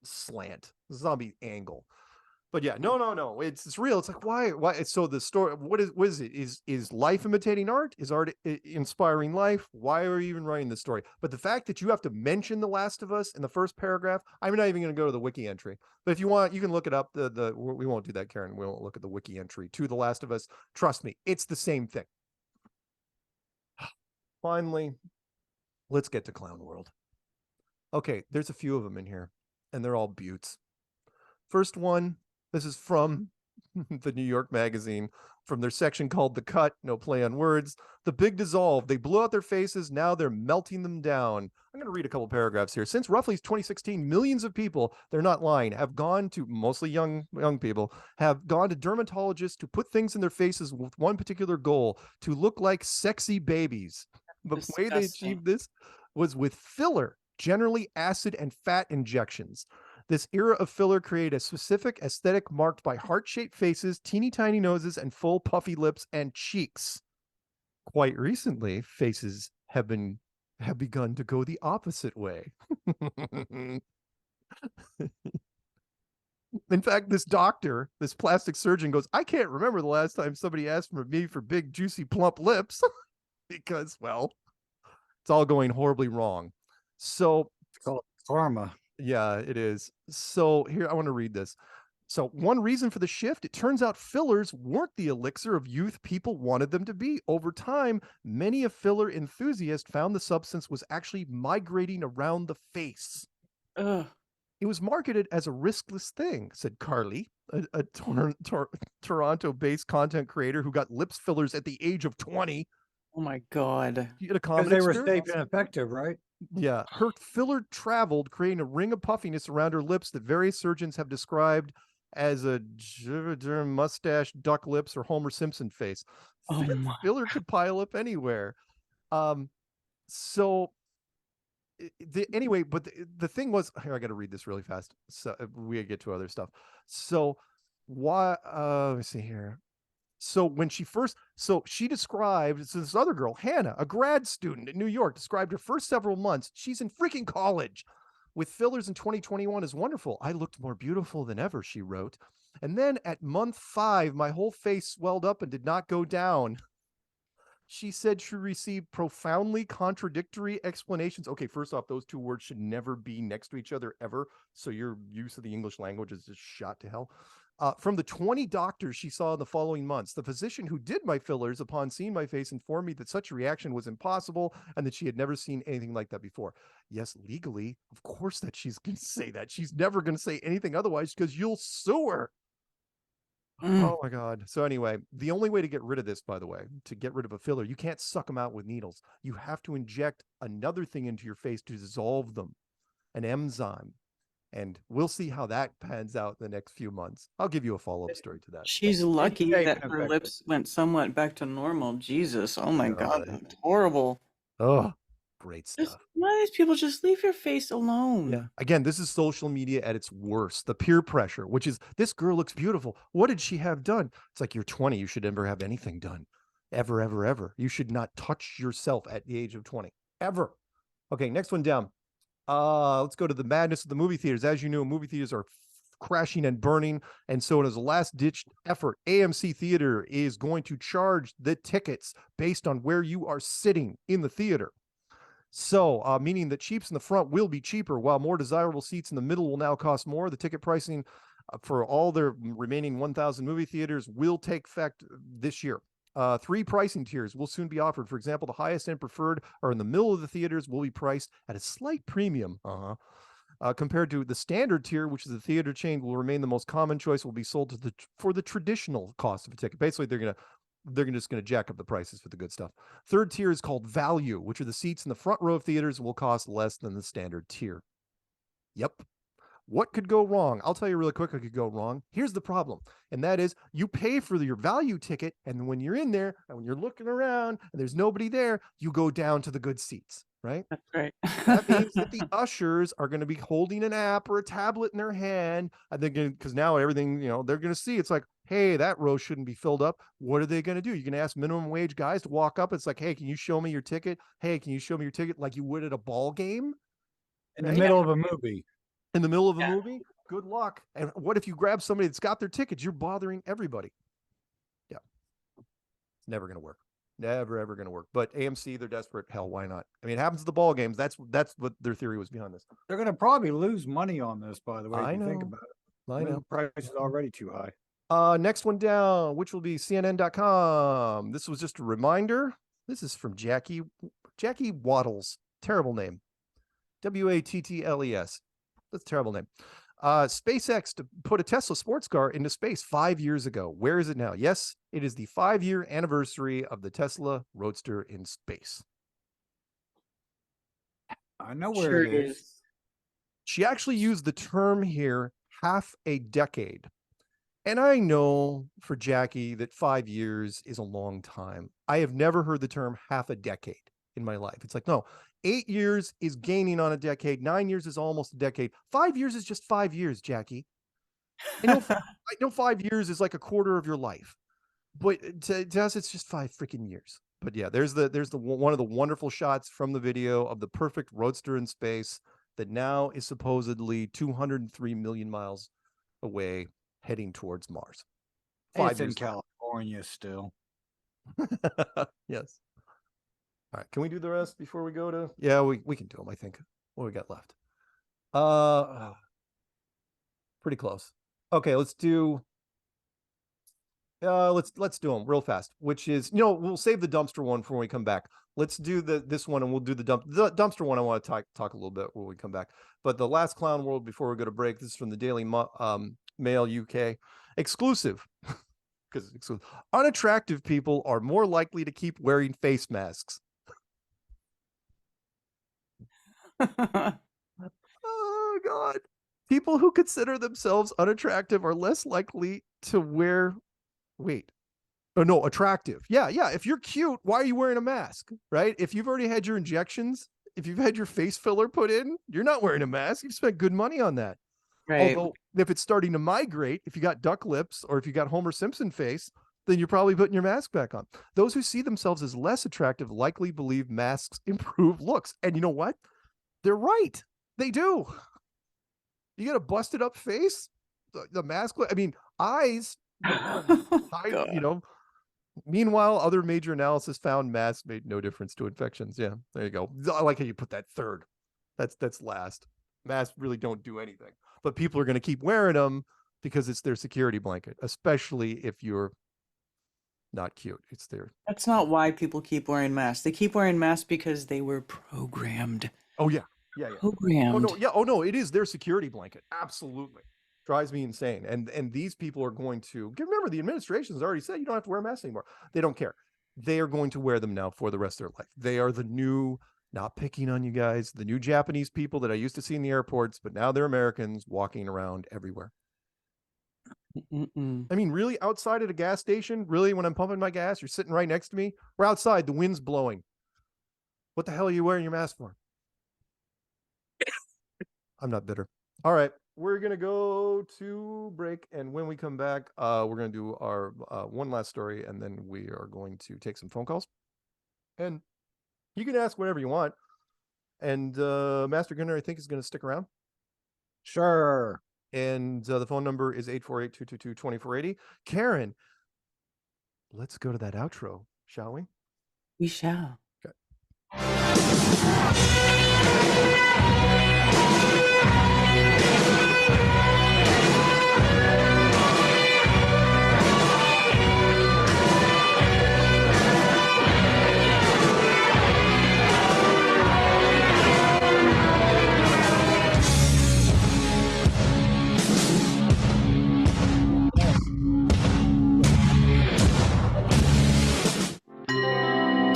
slant, zombie angle. But yeah, no, it's real. It's like why? So the story, what is it? Is life imitating art? Is art inspiring life? Why are you even writing this story? But the fact that you have to mention The Last of Us in the first paragraph, I'm not even going to go to the wiki entry. But if you want, you can look it up. We won't do that, Karen. We won't look at the wiki entry to The Last of Us. Trust me, it's the same thing. Finally, let's get to Clown World. Okay, there's a few of them in here, and they're all buttes. First one. This is from the New York Magazine, from their section called The Cut, no play on words. The big dissolve. They blew out their faces. Now they're melting them down. I'm going to read a couple paragraphs here. Since roughly 2016, millions of people, they're not lying, have gone to, mostly young people, have gone to dermatologists to put things in their faces with one particular goal, to look like sexy babies. The way they achieved this was with filler, generally acid and fat injections. This era of filler created a specific aesthetic marked by heart-shaped faces, teeny tiny noses, and full puffy lips and cheeks. Quite recently, faces have begun to go the opposite way. In fact, this plastic surgeon goes, I can't remember the last time somebody asked me for big, juicy, plump lips because, well, it's all going horribly wrong. So it's called karma. Yeah, it is. So here, I want to read this. So one reason for the shift, it turns out fillers weren't the elixir of youth people wanted them to be. Over time, many a filler enthusiast found the substance was actually migrating around the face. It was marketed as a riskless thing, said Carly, a Toronto-based content creator who got lips fillers at the age of 20. Oh my God. Because they were safe and effective, right? Yeah, her filler traveled, creating a ring of puffiness around her lips that various surgeons have described as a mustache, duck lips, or Homer Simpson face. Filler could pile up anywhere. Anyway, but the thing was, here, I got to read this really fast. So we get to other stuff. So why? Let me see here. So when she first, she described, so this other girl, Hannah, a grad student in New York, described her first several months. She's in freaking college with fillers in 2021 is wonderful. I looked more beautiful than ever, she wrote. And then at month 5, my whole face swelled up and did not go down. She said she received profoundly contradictory explanations. Okay, first off, those two words should never be next to each other ever. So your use of the English language is just shot to hell. From the 20 doctors she saw in the following months, the physician who did my fillers, upon seeing my face, informed me that such a reaction was impossible and that she had never seen anything like that before. Yes, legally, of course that she's going to say that. She's never going to say anything otherwise because you'll sue her. Oh my God. So anyway, the only way to get rid of this, by the way, to get rid of a filler, you can't suck them out with needles. You have to inject another thing into your face to dissolve them, an enzyme. And we'll see how that pans out in the next few months. I'll give you a follow-up story to that. She's lucky that her lips went somewhat back to normal. Jesus. Oh my God. That's horrible. Oh, great stuff. Why do these people just leave your face alone? Yeah. Again, this is social media at its worst. The peer pressure, which is, this girl looks beautiful. What did she have done? It's like, you're 20. You should never have anything done. Ever, ever, ever. You should not touch yourself at the age of 20. Ever. Okay, next one down. Let's go to the madness of the movie theaters. As you know, movie theaters are crashing and burning. And so as a last-ditch effort, AMC Theater is going to charge the tickets based on where you are sitting in the theater. So, meaning that cheaps in the front will be cheaper, while more desirable seats in the middle will now cost more. The ticket pricing for all their remaining 1,000 movie theaters will take effect this year. 3 pricing tiers will soon be offered. For example, the highest and preferred are in the middle of the theaters, will be priced at a slight premium compared to the standard tier, which is the theater chain, will remain the most common choice, will be sold for the traditional cost of a ticket. Basically, they're just going to jack up the prices for the good stuff. Third tier is called value, which are the seats in the front row of theaters and will cost less than the standard tier. Yep. What could go wrong? I'll tell you really quick what could go wrong. Here's the problem, and that is you pay for your value ticket, and when you're in there and when you're looking around and there's nobody there, you go down to the good seats, right? That's right. That means that the ushers are going to be holding an app or a tablet in their hand, and they're going to, because now everything, they're going to see. It's like, hey, that row shouldn't be filled up. What are they going to do? You're going to ask minimum wage guys to walk up. It's like, hey, can you show me your ticket? Hey, can you show me your ticket? Like you would at a ball game? In the middle of a movie. In the middle of a movie? Good luck. And what if you grab somebody that's got their tickets? You're bothering everybody. Yeah. It's never going to work. Never, ever going to work. But AMC, they're desperate. Hell, why not? I mean, it happens at the ball games. That's what their theory was behind this. They're going to probably lose money on this, by the way. I if you think know. about it. I know. The price is already too high. Next one down, which will be CNN.com. This was just a reminder. This is from Jackie Wattles. Terrible name. Wattles. That's a terrible name. SpaceX to put a Tesla sports car into space 5 years ago. Where is it now? Yes, it is the 5-year anniversary of the Tesla Roadster in space. I know where it is. She actually used the term here, half a decade. And I know for Jackie that 5 years is a long time. I have never heard the term half a decade in my life. It's like, no, 8 years is gaining on a decade. 9 years is almost a decade. 5 years is just 5 years, Jackie. I know 5 years is like a quarter of your life, but to us, it's just 5 freaking years. But yeah, there's the one of the wonderful shots from the video of the perfect Roadster in space that now is supposedly 203 million miles away, heading towards Mars. It's in California still. Yes. All right, can we do the rest before we go to? Yeah, we can do them. I think. What we got left? Pretty close. Okay, let's do. Let's do them real fast. Which is, we'll save the dumpster one for when we come back. Let's do this one, and we'll do the dumpster one. I want to talk a little bit when we come back. But the last clown world before we go to break. This is from the Daily Mail UK, exclusive. Because unattractive people are more likely to keep wearing face masks. Oh God. People who consider themselves unattractive are less likely to wear attractive. Yeah. If you're cute, why are you wearing a mask? Right? If you've already had your injections, if you've had your face filler put in, you're not wearing a mask. You've spent good money on that. Right. Although if it's starting to migrate, if you got duck lips or if you got Homer Simpson face, then you're probably putting your mask back on. Those who see themselves as less attractive likely believe masks improve looks. And you know what? They're right. They do. You get a busted up face, the mask, I mean, eyes, you know. Meanwhile, other major analysis found masks made no difference to infections. Yeah, there you go. I like how you put that third. That's last. Masks really don't do anything. But people are going to keep wearing them because it's their security blanket, especially if you're not cute. It's their. That's not why people keep wearing masks. They keep wearing masks because they were programmed. Oh, yeah. Yeah. Programmed. Oh, no. Yeah. Oh, no. It is their security blanket. Absolutely. Drives me insane. And these people are going to remember the administration has already said you don't have to wear masks anymore. They don't care. They are going to wear them now for the rest of their life. They are the new, not picking on you guys, the new Japanese people that I used to see in the airports, but now they're Americans walking around everywhere. I mean, really, outside at a gas station, really, when I'm pumping my gas, you're sitting right next to me. We're outside, the wind's blowing. What the hell are you wearing your mask for? I'm not bitter. All right. We're going to go to break, and when we come back, we're going to do our one last story, and then we are going to take some phone calls. And you can ask whatever you want. And Master Gunner, I think, is going to stick around. Sure. And the phone number is 848-222-2480. Karen, let's go to that outro, shall we? We shall. Okay.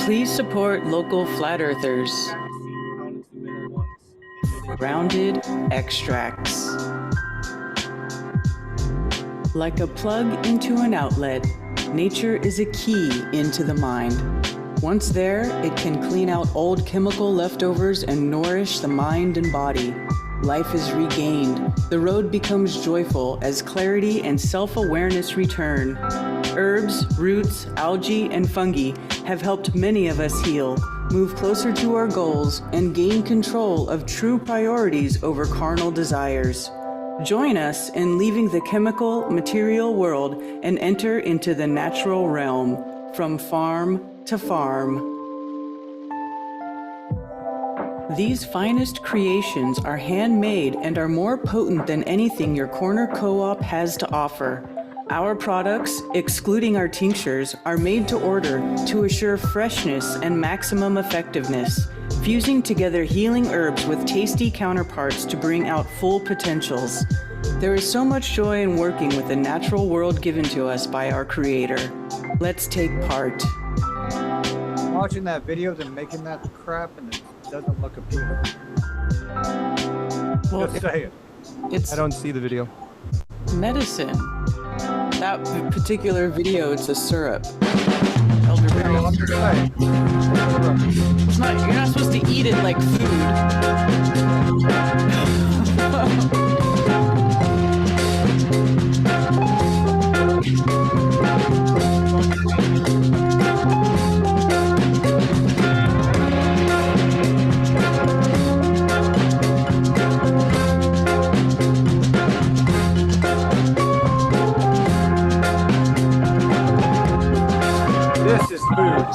Please support local flat earthers. Grounded extracts. Like a plug into an outlet, nature is a key into the mind. Once there, it can clean out old chemical leftovers and nourish the mind and body. Life is regained. The road becomes joyful as clarity and self-awareness return. Herbs, roots, algae, and fungi have helped many of us heal, move closer to our goals, and gain control of true priorities over carnal desires. Join us in leaving the chemical, material world and enter into the natural realm, from farm to farm. These finest creations are handmade and are more potent than anything your corner co-op has to offer. Our products, excluding our tinctures, are made to order to assure freshness and maximum effectiveness, fusing together healing herbs with tasty counterparts to bring out full potentials. There is so much joy in working with the natural world given to us by our Creator. Let's take part. Watching that video, then making that crap, and it doesn't look appealing. Well, Just say it. I don't see the video. Medicine. That particular video, it's a syrup. Elderberry. It's not, you're not supposed to eat it like This is food.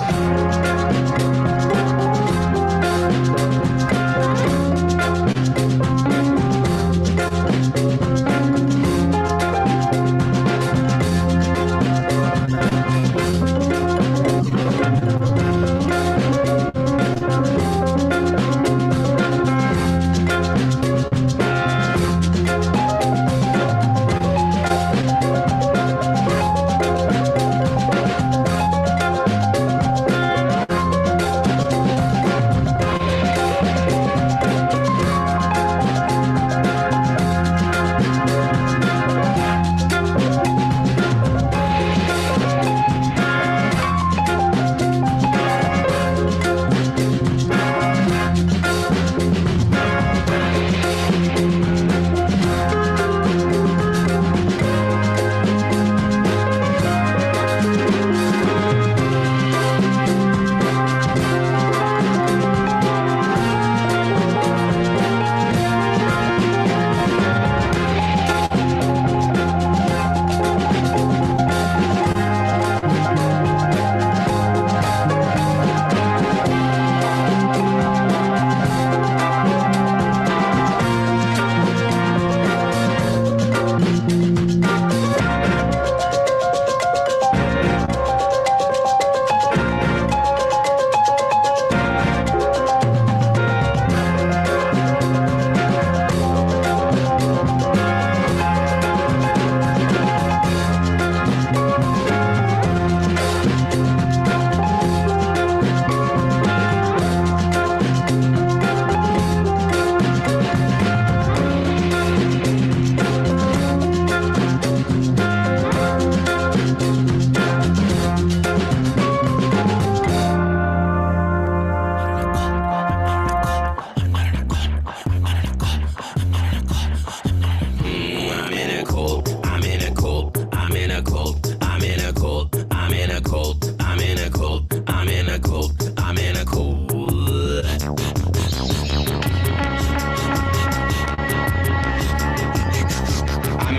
I'm in a cult. I'm in a cult. I'm in a cult. I'm in a cult. I'm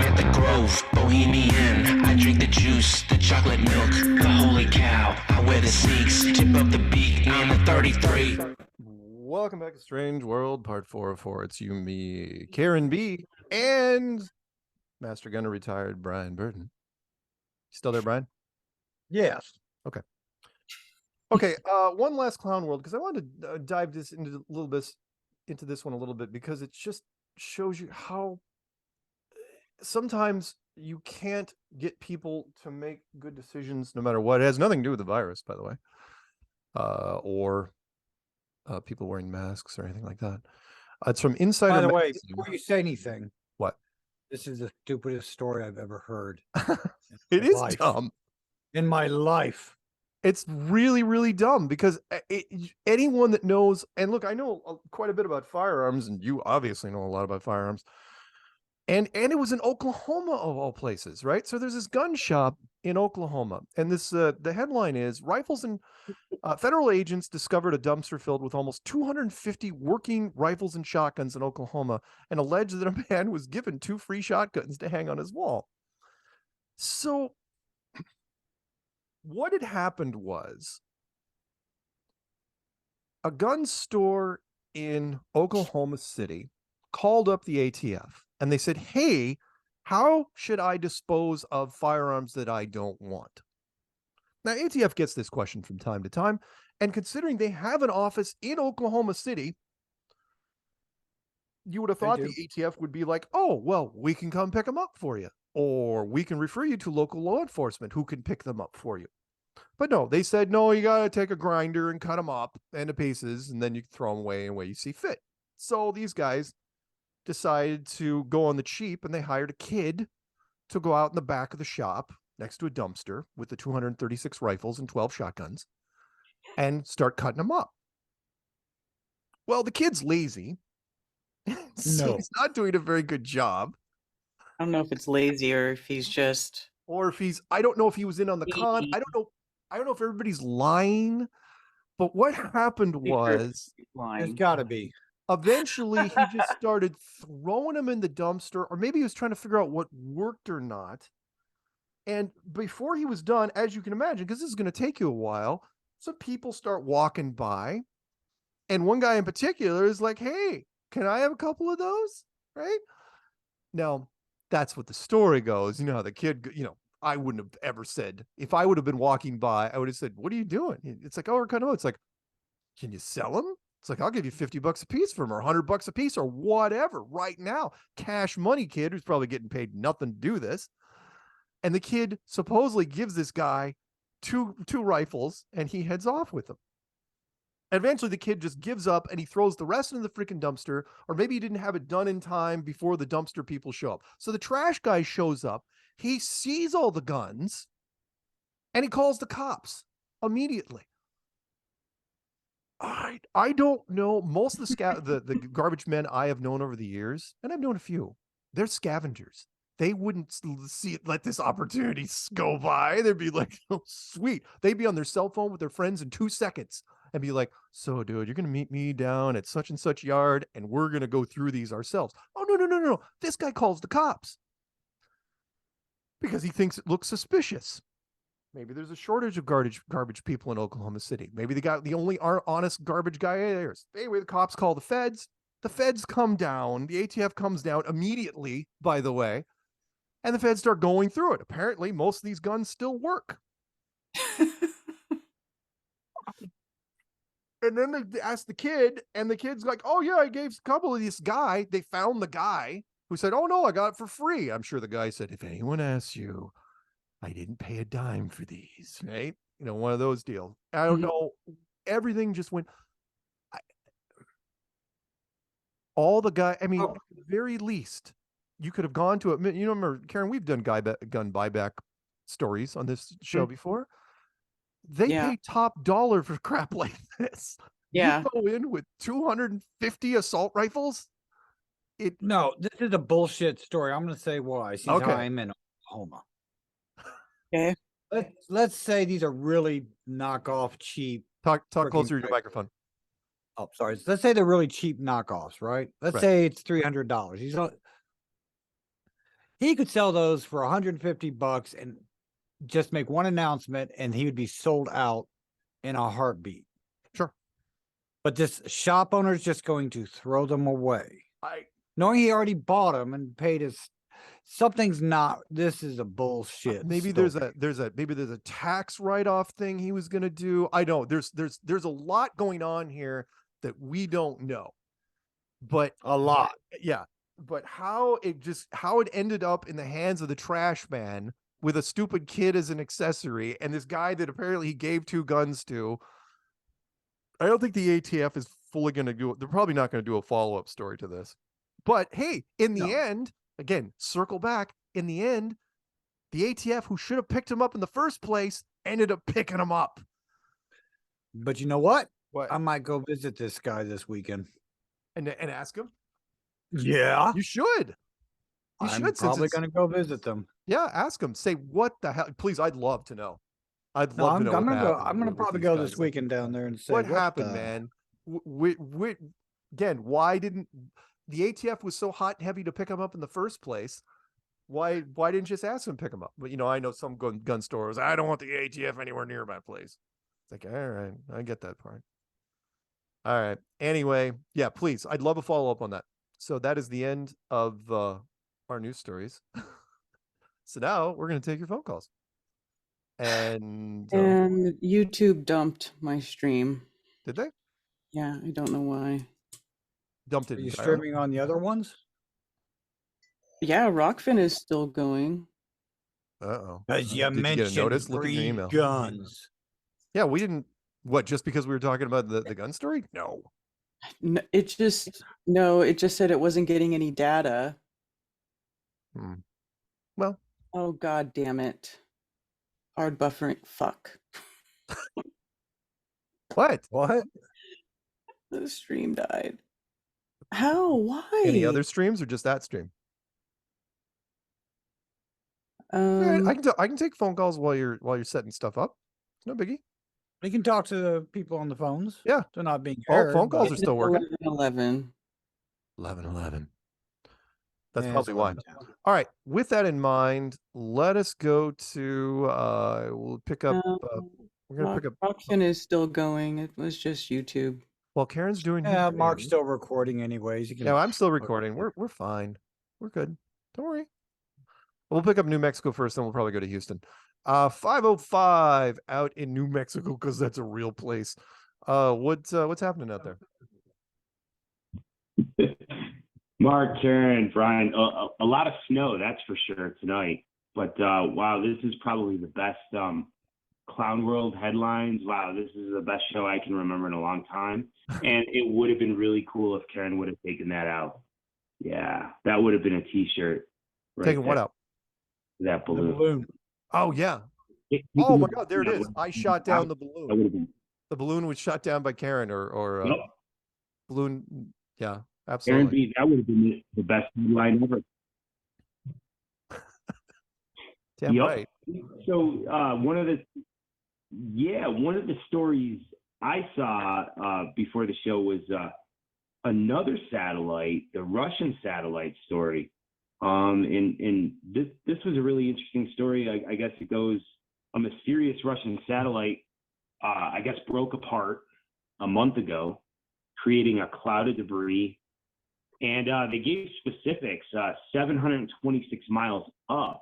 at the Grove, Bohemian. I drink the juice, the chocolate milk, the holy cow. I wear the sneaks, tip up the beat on the 33. Welcome back to Strange World, part 404. It's you, me, Karen B, and Master Gunner retired Brian Burton. Still there, Brian? Yes. Okay. Okay. One last Clown World, because I wanted to dive this into this one a little bit, because it just shows you how sometimes you can't get people to make good decisions no matter what. It has nothing to do with the virus, by the way, or people wearing masks or anything like that. It's from Insider. By the way, Magazine. before you say anything, what? This is the stupidest story I've ever heard. It is dumb. In my life. It's really, really dumb, because anyone that knows, and look, I know quite a bit about firearms, and you obviously know a lot about firearms. And it was in Oklahoma, of all places, right? So there's this gun shop in Oklahoma, and this the headline is rifles and federal agents discovered a dumpster filled with almost 250 working rifles and shotguns in Oklahoma, and alleged that a man was given 2 free shotguns to hang on his wall. So what had happened was a gun store in Oklahoma City called up the ATF, and they said, hey, how should I dispose of firearms that I don't want? Now, ATF gets this question from time to time, and considering they have an office in Oklahoma City, you would have thought the ATF would be like, oh, well, we can come pick them up for you, or we can refer you to local law enforcement who can pick them up for you. But no, they said, no, you got to take a grinder and cut them up into pieces, and then you throw them away in the way you see fit. So these guys decided to go on the cheap, and they hired a kid to go out in the back of the shop next to a dumpster with the 236 rifles and 12 shotguns and start cutting them up. Well, the kid's lazy, so he's not doing a very good job. I don't know if it's lazy or if he's just, or if he's, I don't know if he was in on the con. I don't know if everybody's lying, but what happened was, there's got to be. Eventually, he just started throwing them in the dumpster, or maybe he was trying to figure out what worked or not. And before he was done, as you can imagine, because this is going to take you a while, some people start walking by. And one guy in particular is like, hey, can I have a couple of those? Right? Now, that's what the story goes. You know how the kid, I wouldn't have ever said, if I would have been walking by, I would have said, what are you doing? It's like, oh, we're it's like, can you sell them? It's like, I'll give you $50 a piece for them, or $100 a piece, or whatever right now. Cash money, kid, who's probably getting paid nothing to do this. And the kid supposedly gives this guy two rifles, and he heads off with them. And eventually the kid just gives up, and he throws the rest in the freaking dumpster, or maybe he didn't have it done in time before the dumpster people show up. So the trash guy shows up, he sees all the guns, and he calls the cops immediately. I don't know. Most of the garbage men I have known over the years, and I've known a few, they're scavengers. They wouldn't let this opportunity go by. They'd be like, oh, sweet. They'd be on their cell phone with their friends in 2 seconds and be like, so, dude, you're going to meet me down at such and such yard, and we're going to go through these ourselves. Oh, no. This guy calls the cops because he thinks it looks suspicious. Maybe there's a shortage of garbage people in Oklahoma City. Maybe they got the only honest garbage guy there. Anyway, the cops call the feds. The feds come down. The ATF comes down immediately, by the way. And the feds start going through it. Apparently, most of these guns still work. And then they ask the kid, and the kid's like, oh, yeah, I gave a couple of this guy. They found the guy who said, oh, no, I got it for free. I'm sure the guy said, if anyone asks you, I didn't pay a dime for these, right? One of those deals. I don't know. Everything just went. All the guy, at the very least, you could have gone to it. Remember, Karen, we've done gun buyback stories on this show before. They pay top dollar for crap like this. Yeah. You go in with 250 assault rifles. No, this is a bullshit story. I'm going to say why. Since I'm in Oklahoma. Okay. let's say these are really knockoff, cheap. Talk freaking closer to your great- microphone. Oh, sorry. Let's say they're really cheap knockoffs, right? Let's Right. say it's $300. He could sell those for $150 and just make one announcement, and he would be sold out in a heartbeat. Sure. But this shop owner is just going to throw them away, knowing he already bought them and paid his. Something's not. This is a bullshit. Maybe story. there's a tax write-off thing he was going to do. I know there's a lot going on here that we don't know, but a lot. Yeah, but how it ended up in the hands of the trash man with a stupid kid as an accessory and this guy that apparently he gave 2 guns to. I don't think the ATF is fully going to do it. They're probably not going to do a follow-up story to this. But hey, in the end, again, circle back. In the end, the ATF, who should have picked him up in the first place, ended up picking him up. But you know what? What? I might go visit this guy this weekend And ask him? Yeah. You should. You I'm should. probably going to go visit them. Yeah, ask him. Say, what the hell? Please, I'd love to know. I'd No, love to know. I'm what gonna go. happened I'm gonna with probably these go guys. this weekend down there and say What happened, the- man? Again, why didn't the ATF was so hot and heavy to pick him up in the first place? Why didn't you just ask him to pick him up? But I know some gun stores. I don't want the ATF anywhere near my place. It's like, all right, I get that part. All right. Anyway, yeah, please. I'd love a follow up on that. So that is the end of our news stories. So now we're going to take your phone calls. And YouTube dumped my stream. Did they? Yeah, I don't know why. Dumped it. Are you entirely? streaming on the other ones? Yeah, Rockfin is still going. Uh-oh. As you Did you get a mentioned, notice? Look at your free email. guns. Yeah, we didn't. What? Just because we were talking about the gun story? No. It just said it wasn't getting any data. Well. Oh god damn it. Hard buffering. Fuck. What? The stream died. How? Why? Any other streams or just that stream? All right, I can take phone calls while you're setting stuff up. It's no biggie. You can talk to the people on the phones. Yeah, they're not being all heard. phone calls are but- still working. 11. 11. That's Yeah, probably it's why. 11. All right. With that in mind, let us go to. We'll pick up. We're gonna pick up. Rockfin is still going. It was just YouTube. Well, Karen's doing. Yeah, her Mark's thing. still recording anyways. You can- Yeah, I'm still recording. We're fine. We're good. Don't worry. We'll pick up New Mexico first, then we'll probably go to Houston. 505 out in New Mexico because that's a real place. What's happening out there? Mark, Karen, Brian, a lot of snow, that's for sure tonight. But wow, this is probably the best Clown World headlines. Wow, this is the best show I can remember in a long time. And it would have been really cool if Karen would have taken that out. Yeah, that would have been a T-shirt. Right Taking what there. out? That balloon. balloon. Oh yeah. It- Oh my God, there it is. I shot down the That would balloon. have been. The balloon was shot down by Karen or Yep. balloon. Yeah, Karen absolutely. B, that would have been the best headline ever. Damn Yep. right. So one of the stories I saw before the show was another satellite, the Russian satellite story. And this was a really interesting story. I guess it goes, a mysterious Russian satellite, I guess, broke apart a month ago, creating a cloud of debris. And they gave specifics, 726 miles up.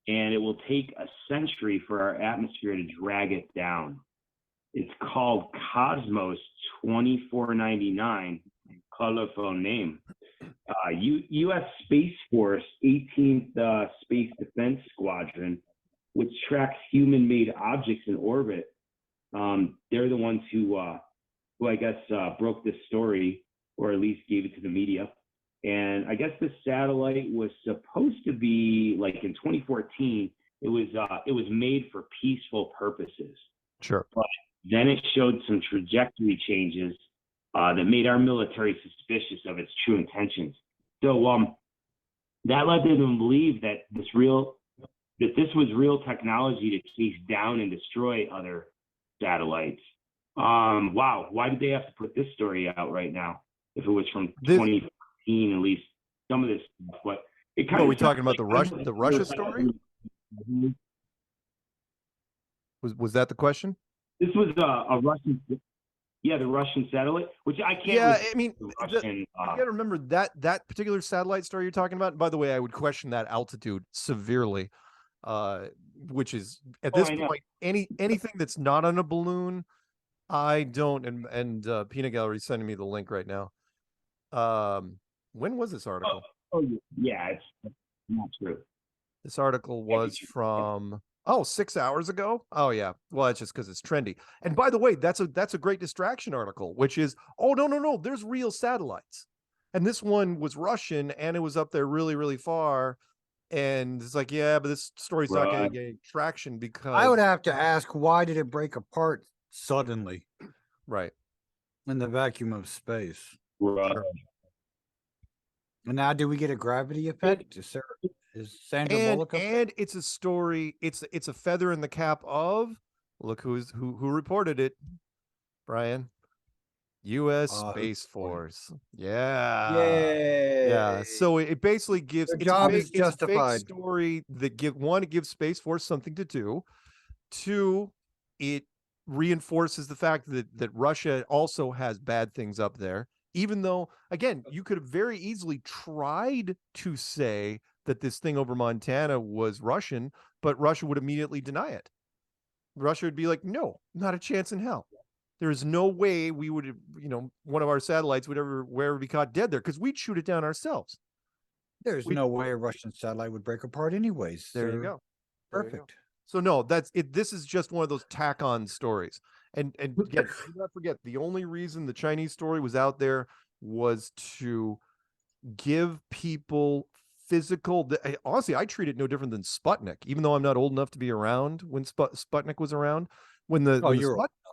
And it will take a century for our atmosphere to drag it down. It's called Cosmos 2499, colorful name. U.S. Space Force 18th Space Defense Squadron, which tracks human-made objects in orbit. They're the ones who I guess broke this story, or at least gave it to the media. And I guess this satellite was supposed to be, like, in 2014. It was made for peaceful purposes. Sure. But then it showed some trajectory changes that made our military suspicious of its true intentions. So that led them to believe that this real that this was real technology to chase down and destroy other satellites. Wow, why did they have to put this story out right now? If it was from 2015, at least some of this stuff. But it kind Are of we talking about the Russia story? Was that the question? This was a Russian, the Russian satellite, which I can't. Yeah, I mean, the Russian, you got to remember that particular satellite story you're talking about. By the way, I would question that altitude severely, which is at this point anything that's not on a balloon. I don't, and Peanut Gallery is sending me the link right now. When was this article? Yeah, it's not true. This article was from 6 hours ago. Oh yeah, well it's just because it's trendy. And by the way, that's a great distraction article, which is no, there's real satellites, and this one was Russian, and it was up there really really far, and it's like but this story's not going to get traction because I would have to ask, why did it break apart suddenly? Right. In the vacuum of space. Right. And now, do we get a gravity effect? Is Sandra Bullock up there? And it's a story. It's a feather in the cap of look who reported it, Brian. U.S. Space Force. Yeah. So it basically gives Their job is justified. It's a fake story that gives Space Force something to do. Two, it reinforces the fact that Russia also has bad things up there. Even though, again, you could have very easily tried to say that this thing over Montana was Russian, but Russia would immediately deny it. Russia would be like, no, not a chance in hell. There is no way we would, one of our satellites would ever be caught dead there because we'd shoot it down ourselves. There's no way a Russian satellite would break apart anyways. There you go. Perfect. So no, that's it. This is just one of those tack-on stories. And again, do not forget, the only reason the Chinese story was out there was to give people physical. Honestly, I treat it no different than Sputnik, even though I'm not old enough to be around when Sputnik was around. When the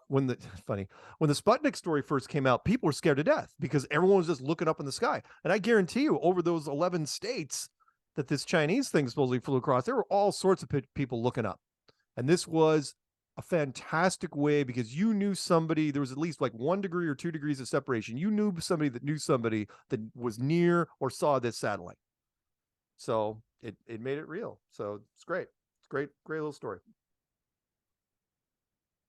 Sputnik story first came out, people were scared to death because everyone was just looking up in the sky. And I guarantee you, over those 11 states that this Chinese thing supposedly flew across, there were all sorts of people looking up. And this was a fantastic way because you knew somebody, there was at least like 1 degree or 2 degrees of separation. You knew somebody that was near or saw this satellite. So it made it real. So it's great. It's great little story.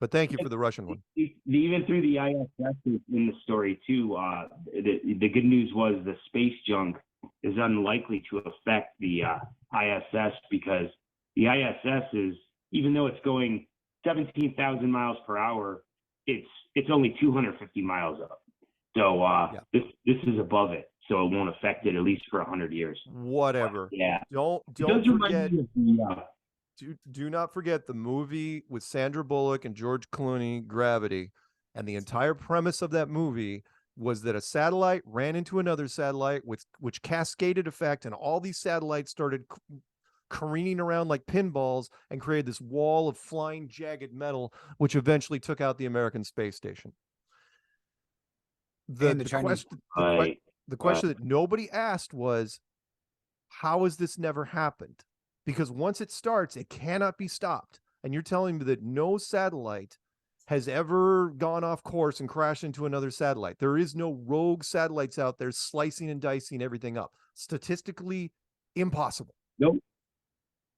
But thank you for the Russian one. Even through the ISS in the story too, the good news was the space junk is unlikely to affect the ISS because the ISS is, even though it's going 17,000 miles per hour, it's only 250 miles up. So this is above it, so it won't affect it at least for 100 years. Whatever. Yeah. Don't forget. Do not forget the movie with Sandra Bullock and George Clooney, Gravity, and the entire premise of that movie was that a satellite ran into another satellite, which cascaded effect, and all these satellites started careening around like pinballs and created this wall of flying jagged metal, which eventually took out the American space station. The question that nobody asked was, how has this never happened? Because once it starts, it cannot be stopped. And you're telling me that no satellite has ever gone off course and crashed into another satellite. There is no rogue satellites out there slicing and dicing everything up. Statistically impossible. Nope.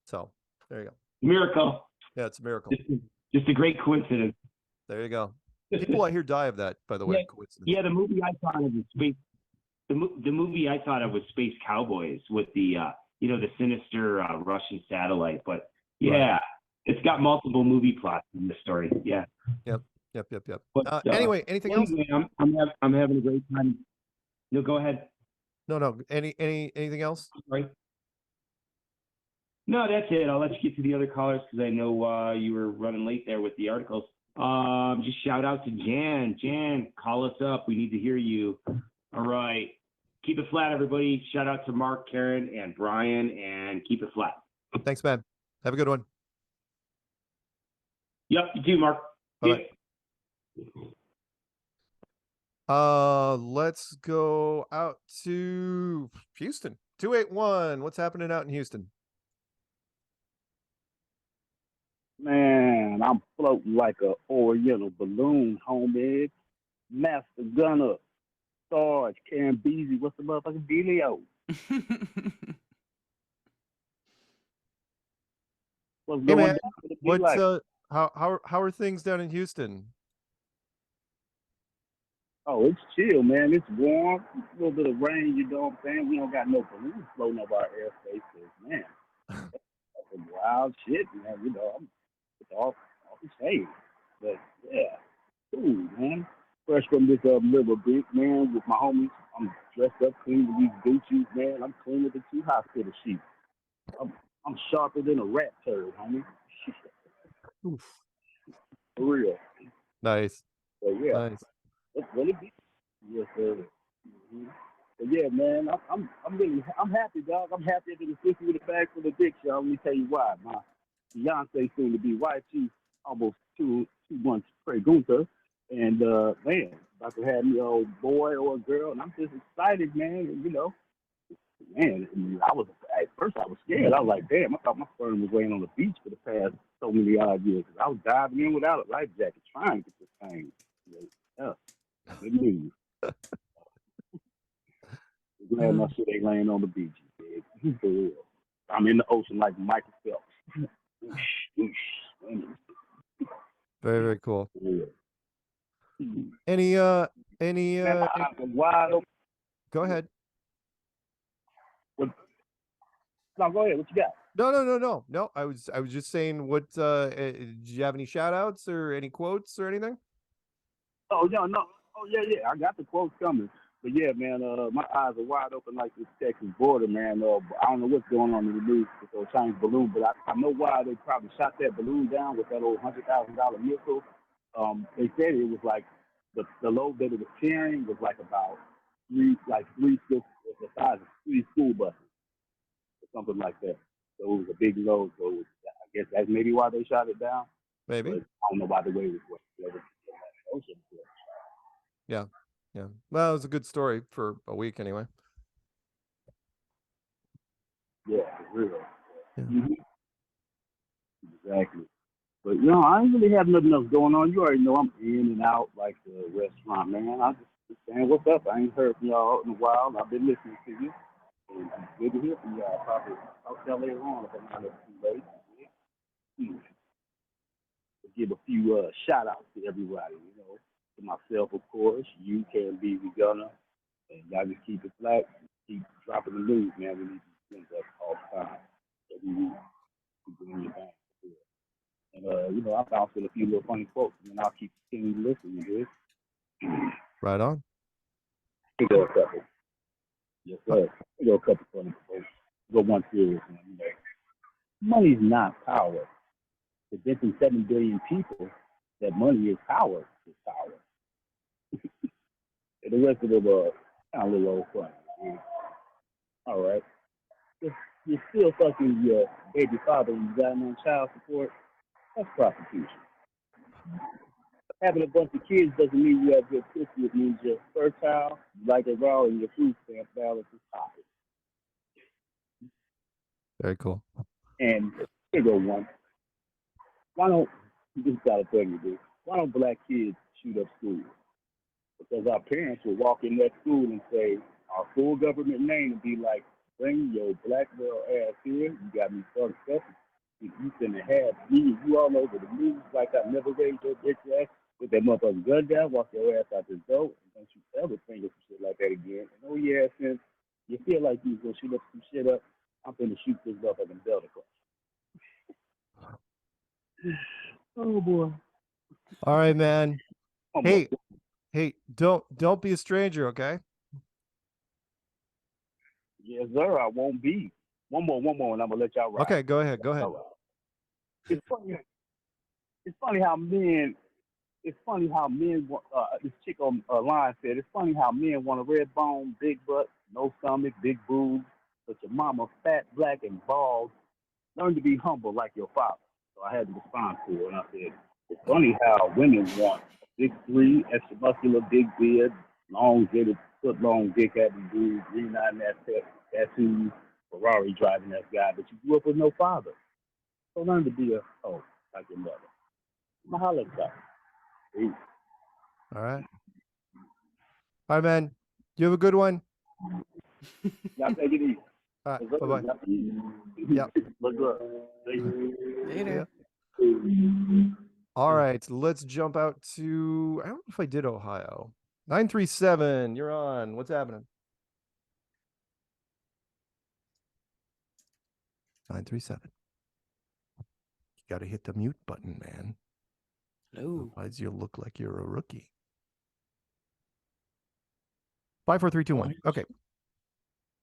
So there you go. Miracle. Yeah, it's a miracle. Just a great coincidence. There you go. People I hear die of that, by the way. Coincidence. Yeah, the movie I thought of was Space. The movie I thought of was Space Cowboys with the the sinister Russian satellite. But yeah, right. It's got multiple movie plots in this story. Yeah. Yep. But, anyway, anything else? I'm having a great time. No, go ahead. No. Anything else? Right. No, that's it. I'll let you get to the other callers because I know you were running late there with the articles. Just shout out to Jan. Jan, call us up. We need to hear you. All right. Keep it flat, everybody. Shout out to Mark, Karen, and Brian, and keep it flat. Thanks, man. Have a good one. Yep, you too, Mark. Bye. Let's go out to Houston. 281. What's happening out in Houston? Man, I'm floating like a Oriental balloon, homie. Master Gunner, Sarge, Karen Beasy, what's the motherfucking dealio? What's Hey going man, down? What it be what's like? how are things down in Houston? Oh, it's chill, man. It's warm. A little bit of rain, you know what I'm saying? We don't got no balloons floating over our airspace, 'cause, man. That's some wild shit, man. You know, it's all the same. But yeah, cool, man. Fresh from this liver beat, man, with my homies. I'm dressed up clean with these Gucci's, man. I'm clean with the 2 hospital sheets. I'm sharper than a rat turd, homie. Oof. For real. Nice. But yeah, Nice. that's what it be. Yes, sir. But yeah, man, I'm happy, dog. I'm happy to the 50 with a bag full of dicks, y'all. Let me tell you why. My fiance soon to be wife, she's almost 2 months pregnant, and man, about to have me a old boy or a girl, and I'm just excited, man. And, you know, man, at first I was scared. I was like, damn, I thought my sperm was laying on the beach for the past so many odd years. 'Cause I was diving in without a life jacket, trying to get this thing. Yeah, good news. Glad my shit ain't laying on the beach, man. For real. I'm in the ocean like Michael Phelps. Very, very cool. Yeah. Any Man, my eyes are wide open. Go ahead. No, go ahead. What you got? No. I was just saying, what do you have any shout outs or any quotes or anything? Oh no. Oh yeah. I got the quotes coming. But yeah, man, my eyes are wide open like this Texas border, man. I don't know what's going on in the news with those Chinese balloons, but I know why they probably shot that balloon down with that old $100,000 missile. They said it was like the load that it was carrying was like about three the size of 3 school buses or something like that. So it was a big load. So I guess that's maybe why they shot it down. Maybe. But I don't know why the way it was. Yeah. Well, it was a good story for a week anyway. Yeah, for real. Yeah. Mm-hmm. Exactly. But you know, I ain't really have nothing else going on. You already know I'm in and out like the restaurant, man. I just saying what's up. I ain't heard from y'all in a while. I've been listening to you. And it's good to hear from y'all. Probably I'll tell later on if I'm not too late. Give a few shout outs to everybody, you know, to myself, of course. You can be the gunner. And y'all just keep it flat. Keep dropping the news, man. We need to do that all the time. Every week. Keep doing your thing. And, you know, I bounced with a few little funny quotes, and I'll keep continuing listening to this. Right on. We go a couple. Yes, sir. We go a couple funny quotes. Go one serious one. You know. Money's not power. Convincing 7 billion people that money is power is power. And the rest of them are kind of a little old funny. Man. All right. You're still fucking your baby father and you got him on child support. That's prostitution. Having a bunch of kids doesn't mean you have good pussy. It means you're fertile, you like it raw, and your food stamp balance is high. Very cool. And here go one. Why don't, this got to tell you this, why don't black kids shoot up schools? Because our parents will walk in that school and say, our full government name and be like, bring your black girl ass here. You got me started stuff. You finna have me and you all over the news like I never raised your bitch ass. Put that motherfucking gun down, walk your ass out this door, and don't you ever think of some shit like that again. And oh yeah, since you feel like you gonna shoot up some shit up, I'm finna shoot this motherfucking Delta class. Oh boy. All right, man. Hey, don't be a stranger, okay? Yes, sir. I won't be. One more, and I'm gonna let y'all ride. Okay, go ahead. Right. It's funny how men. This chick on line said, it's funny how men want a red bone, big butt, no stomach, big boobs, but your mama fat, black, and bald. Learn to be humble like your father. So I had to respond to her, and I said, it's funny how women want a 6'3", extra muscular, big beard, long, foot long, dick having dude, green eye tattoos, Ferrari driving that guy, but you grew up with no father. So learn to be a hoe. like your mother. I'ma holler at y'all. Peace. All right. All right, man. You have a good one. Y'all take it easy. All right. Bye-bye. Yep. Look up. Later. All right. Let's jump out to, I don't know if I did Ohio. 937, you're on. What's happening? 937. You got to hit the mute button, man. Hello. Otherwise, you'll look like you're a rookie. 5, 4, 3, 2, 1. Okay.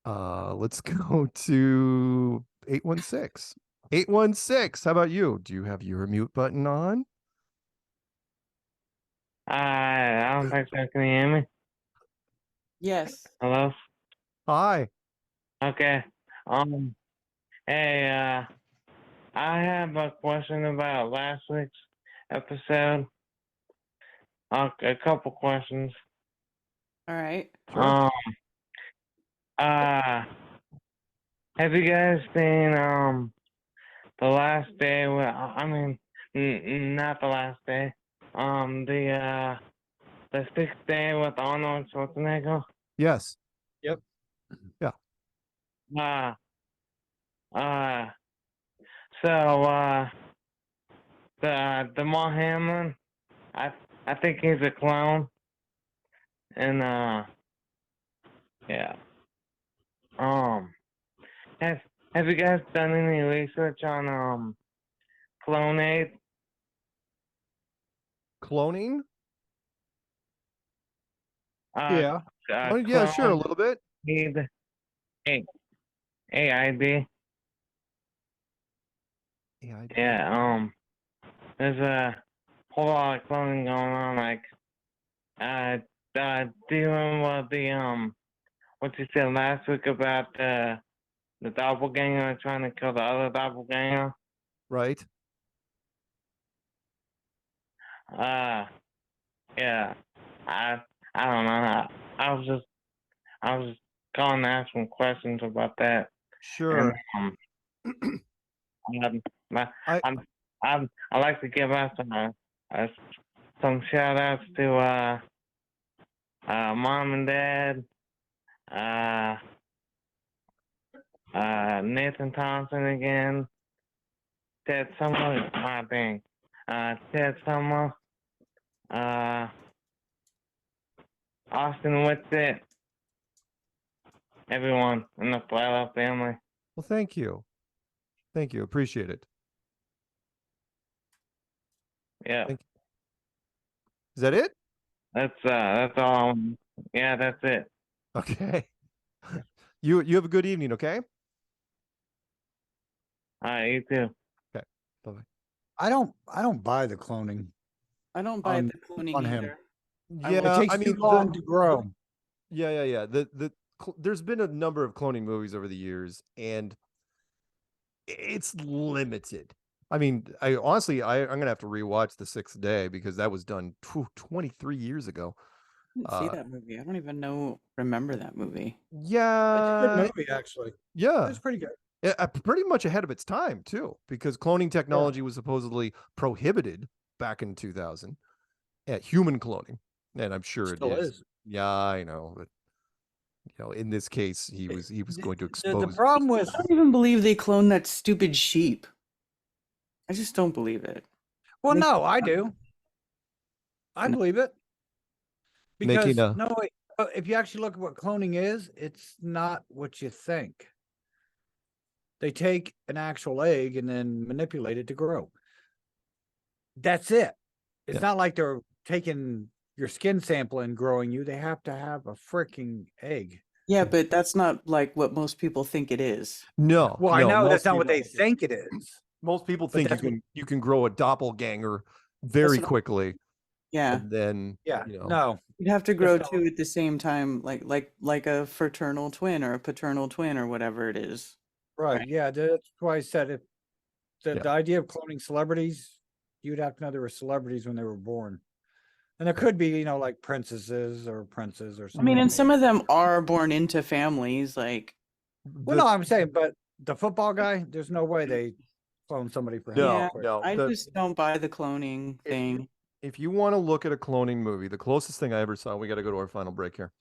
Let's go to 816. 816. How about you? Do you have your mute button on? I don't think so. Can you hear me? Yes. Hello? Hi. Okay. Hey, I have a question about last week's episode. A couple questions. All right. Have you guys seen the last day? I mean, not the last day. The 6th day with Arnold Schwarzenegger. Yes. Yep. Yeah. So the Mark Hamill, I think he's a clown, and yeah. Have you guys done any research on clonate? Cloning? Yeah. Yeah, sure, a little bit. AID. Yeah, there's a whole lot of cloning going on, like, do you remember what you said last week about the doppelganger trying to kill the other doppelganger? Right. Yeah, I don't know. I was just calling to ask some questions about that. Sure. And, I like to give us some shout outs to mom and dad, Nathan Thompson again, Ted Summer, Ted Summer, Austin Whitsitt, everyone in the Flathead family. Well, thank you. Thank you. Appreciate it. Yeah. Is that it? That's all. Yeah, that's it. Okay. You have a good evening, okay? All right, you too. Okay. Bye-bye. I don't buy the cloning. I don't buy on- the cloning on him. either. Yeah, It takes too long to grow. Yeah. There's been a number of cloning movies over the years, and it's limited. I mean, I'm gonna have to rewatch The 6th Day because that was done 23 years ago. I didn't see that movie. I don't even remember that movie. Yeah, It's a good movie, actually. Yeah, It's pretty good. Pretty much ahead of its time too, because cloning technology was supposedly prohibited back in 2000. Human cloning, and I'm sure Still it is. is. Yeah, I know, but in this case, he was going to expose. The problem with I don't even believe they cloned that stupid sheep. I just don't believe it. Well, no, I do. I believe it. Because if you actually look at what cloning is, it's not what you think. They take an actual egg and then manipulate it to grow. That's it. It's not like they're taking your skin sample and growing you. They have to have a freaking egg. Yeah, but that's not like what most people think it is. No. Well, I know most that's not what they people- think it is. Most people But think that's you can grow a doppelganger very what I- quickly. Yeah. And then no. You'd have to grow two at the same time, like a fraternal twin or a paternal twin or whatever it is. Right. Yeah. That's why I said if the idea of cloning celebrities, you'd have to know they were celebrities when they were born. And there could be, like princesses or princes or I something. mean, and some of them are born into families, like. Well, no, I'm saying, but the football guy, there's no way they phone somebody for No, help. no. I just don't buy the cloning thing. If you want to look at a cloning movie, the closest thing I ever saw, we got to go to our final break here,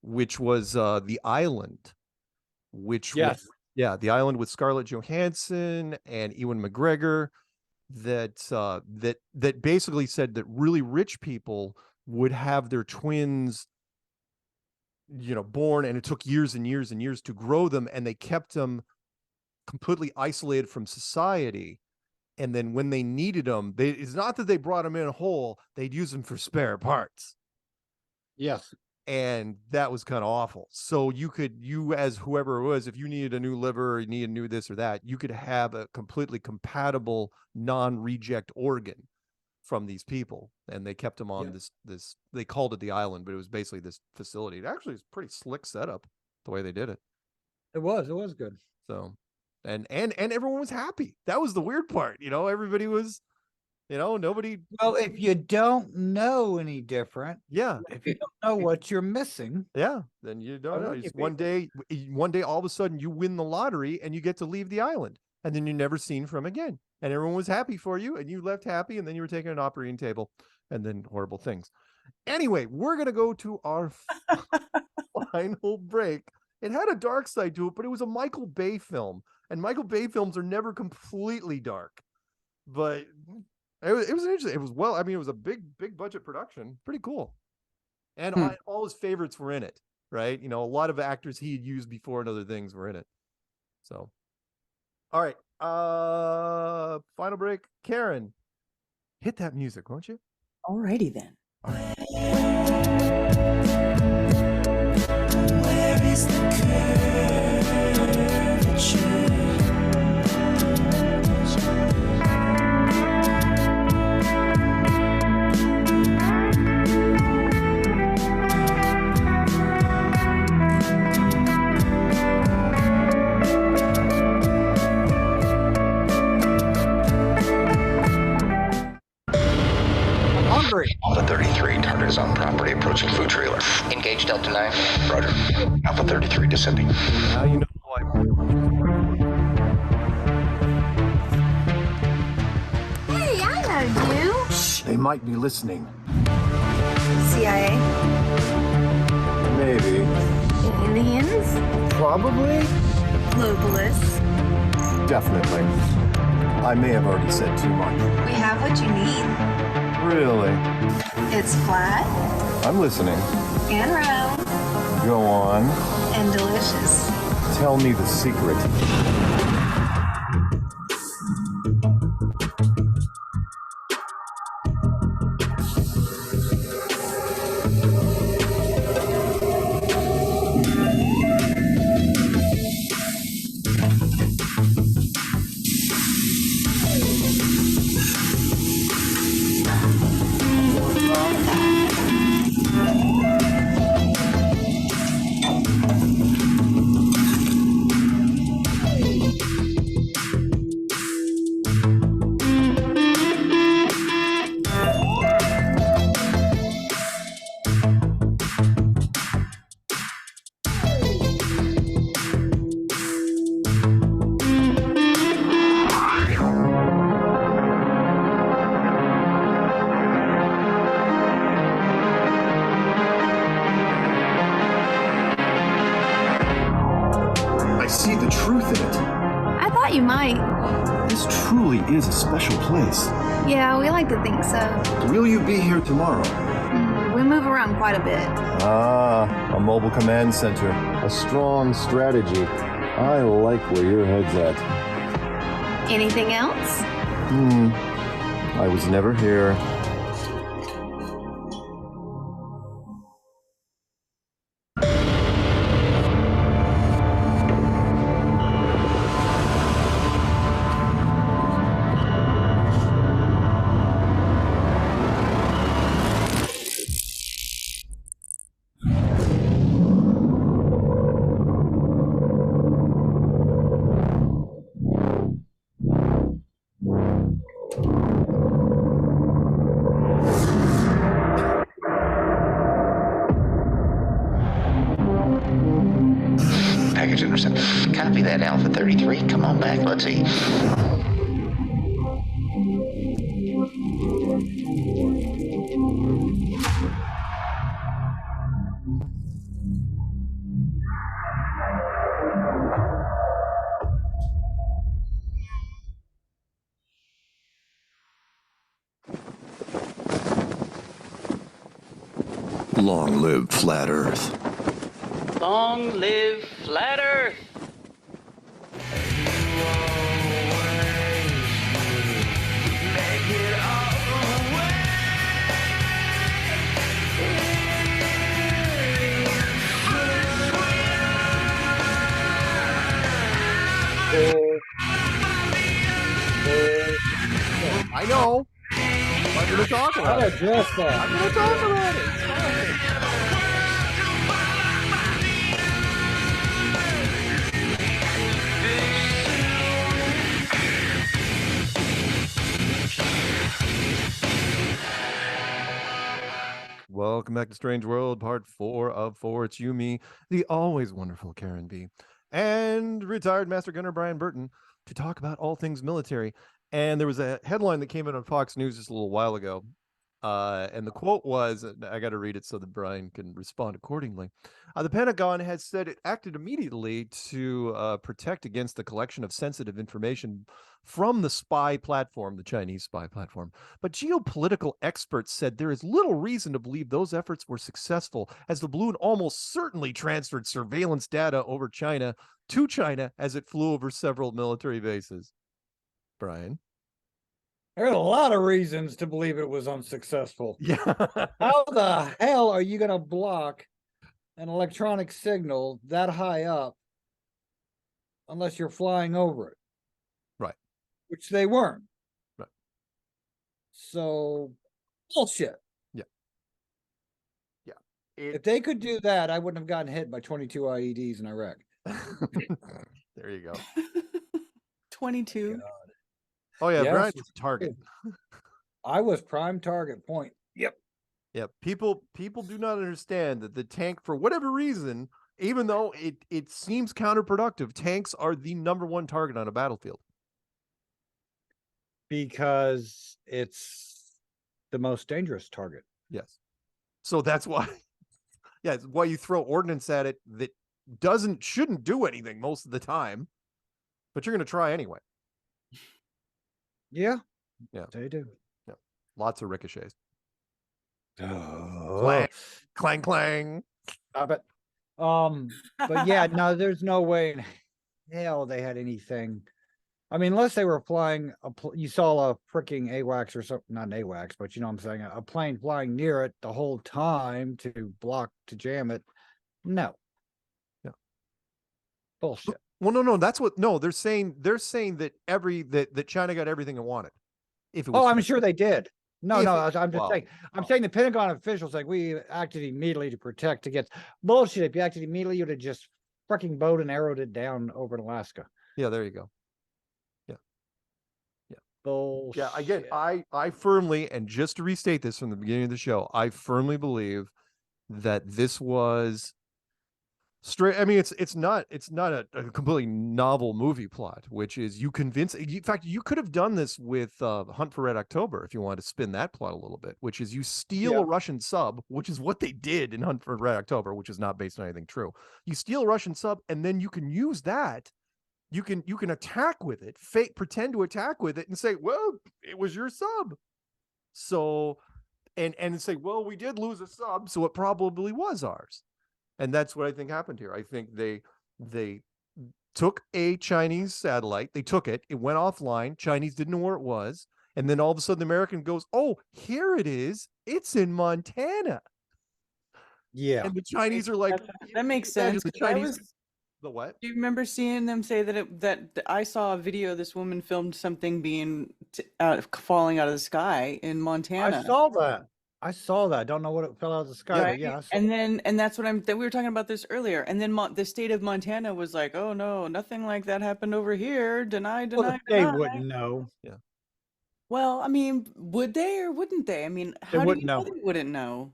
which was The Island, which was, The Island with Scarlett Johansson and Ewan McGregor, that basically said that really rich people would have their twins, born, and it took years and years and years to grow them, and they kept them completely isolated from society. And then when they needed them, it's not that they brought them in whole, they'd use them for spare parts. Yes. And that was kind of awful. So you as whoever it was, if you needed a new liver, or you needed a new this or that, you could have a completely compatible non-reject organ from these people. And they kept them on this, they called it The Island, but it was basically this facility. It actually was pretty slick setup, the way they did it. It was good. So, and everyone was happy. That was the weird part. Everybody was, nobody. Well, if you don't know any different, if you don't know what you're missing, then you don't know. It's one day, all of a sudden you win the lottery and you get to leave the island, and then you're never seen from again. And everyone was happy for you, and you left happy, and then you were taken to an operating table, and then horrible things. Anyway, we're going to go to our final break. It had a dark side to it, but it was a Michael Bay film. And Michael Bay films are never completely dark, but it was interesting. It was it was a big budget production, pretty cool. And all his favorites were in it, right? A lot of actors he had used before and other things were in it. So, all right, final break. Karen, hit that music, won't you? Alrighty then. Where is the curvature? Alpha 33, target is on property, approaching food trailer. Engage Delta 9. Roger. Alpha 33 descending. Now you know why. Hey, I know you. Shh, they might be listening. CIA? Maybe. Aliens? Probably. Globalists? Definitely. I may have already said too much. We have what you need. Really? It's flat. I'm listening. And round. Go on. And delicious. Tell me the secret. You might. This truly is a special place. Yeah, we like to think so. Will you be here tomorrow? We move around quite a bit. Ah, a mobile command center. A strong strategy. I like where your head's at. Anything else? I was never here. Package intercepted. Copy that, Alpha 33. Come on back, let's see. Long live Flat Earth. Long live Flat Earth! I know. I'm going to talk about it. Address that. I'm going to talk about it. It's fine. Welcome back to Strange World, part 4 of 4. It's you, me, the always wonderful Karen B, and retired Master Gunner Brian Burton to talk about all things military. And there was a headline that came in on Fox News just a little while ago. And the quote was, I got to read it so that Brian can respond accordingly. The Pentagon has said it acted immediately to protect against the collection of sensitive information from the spy platform, the Chinese spy platform. But geopolitical experts said there is little reason to believe those efforts were successful, as the balloon almost certainly transferred surveillance data over China to China as it flew over several military bases. Brian? There's a lot of reasons to believe it was unsuccessful. Yeah. How the hell are you going to block an electronic signal that high up unless you're flying over it? Right. Which they weren't. Right. So, bullshit. Yeah. Yeah. If they could do that, I wouldn't have gotten hit by 22 IEDs in Iraq. There you go. 22. Oh yeah, Yes. Brian was a target. I was prime target point. Yep. Yeah, people do not understand that the tank, for whatever reason, even though it seems counterproductive, tanks are the #1 target on a battlefield. Because it's the most dangerous target. Yes. So that's why, yeah, it's why you throw ordnance at it that shouldn't do anything most of the time, but you're going to try anyway. Yeah. Yeah. They do. Yeah. Lots of ricochets. Oh. Clang, clang, clang. Stop it. But yeah, no, there's no way in hell they had anything. I mean, unless they were flying, you saw a freaking AWACS or something, not an AWACS, but you know what I'm saying, a plane flying near it the whole time to jam it. No. Yeah. Bullshit. Well, no, that's what, no, they're saying that that China got everything it wanted. If it was I'm sure they did. No, I'm just saying. I'm saying the Pentagon officials like we acted immediately to protect against bullshit. If you acted immediately, you'd have just fucking bowed and arrowed it down over in Alaska. Yeah, there you go. Yeah. Yeah. Bullshit. Yeah, again, I firmly, and just to restate this from the beginning of the show, I firmly believe that this was straight. I mean, it's not a completely novel movie plot, which is you convince. In fact, you could have done this with Hunt for Red October if you wanted to spin that plot a little bit, which is you steal a Russian sub, which is what they did in Hunt for Red October, which is not based on anything true. You steal a Russian sub, and then you can use that. You can attack with it, pretend to attack with it, and say, "Well, it was your sub." So, and say, "Well, we did lose a sub, so it probably was ours." And that's what I think happened here. I think they took a Chinese satellite, they took it, it went offline, Chinese didn't know where it was, and then all of a sudden the American goes, "Oh, here it is, it's in Montana." Yeah. And the Chinese are like, that makes sense. The Chinese, the what? Do you remember seeing them say that I saw a video, this woman filmed something being falling out of the sky in Montana. I saw that. I don't know what it fell out of the sky, but yeah. And that's what we were talking about this earlier. And then the state of Montana was like, "Oh no, nothing like that happened over here. Deny. They wouldn't know. Yeah. Well, I mean, would they or wouldn't they? I mean, how do you know they wouldn't know?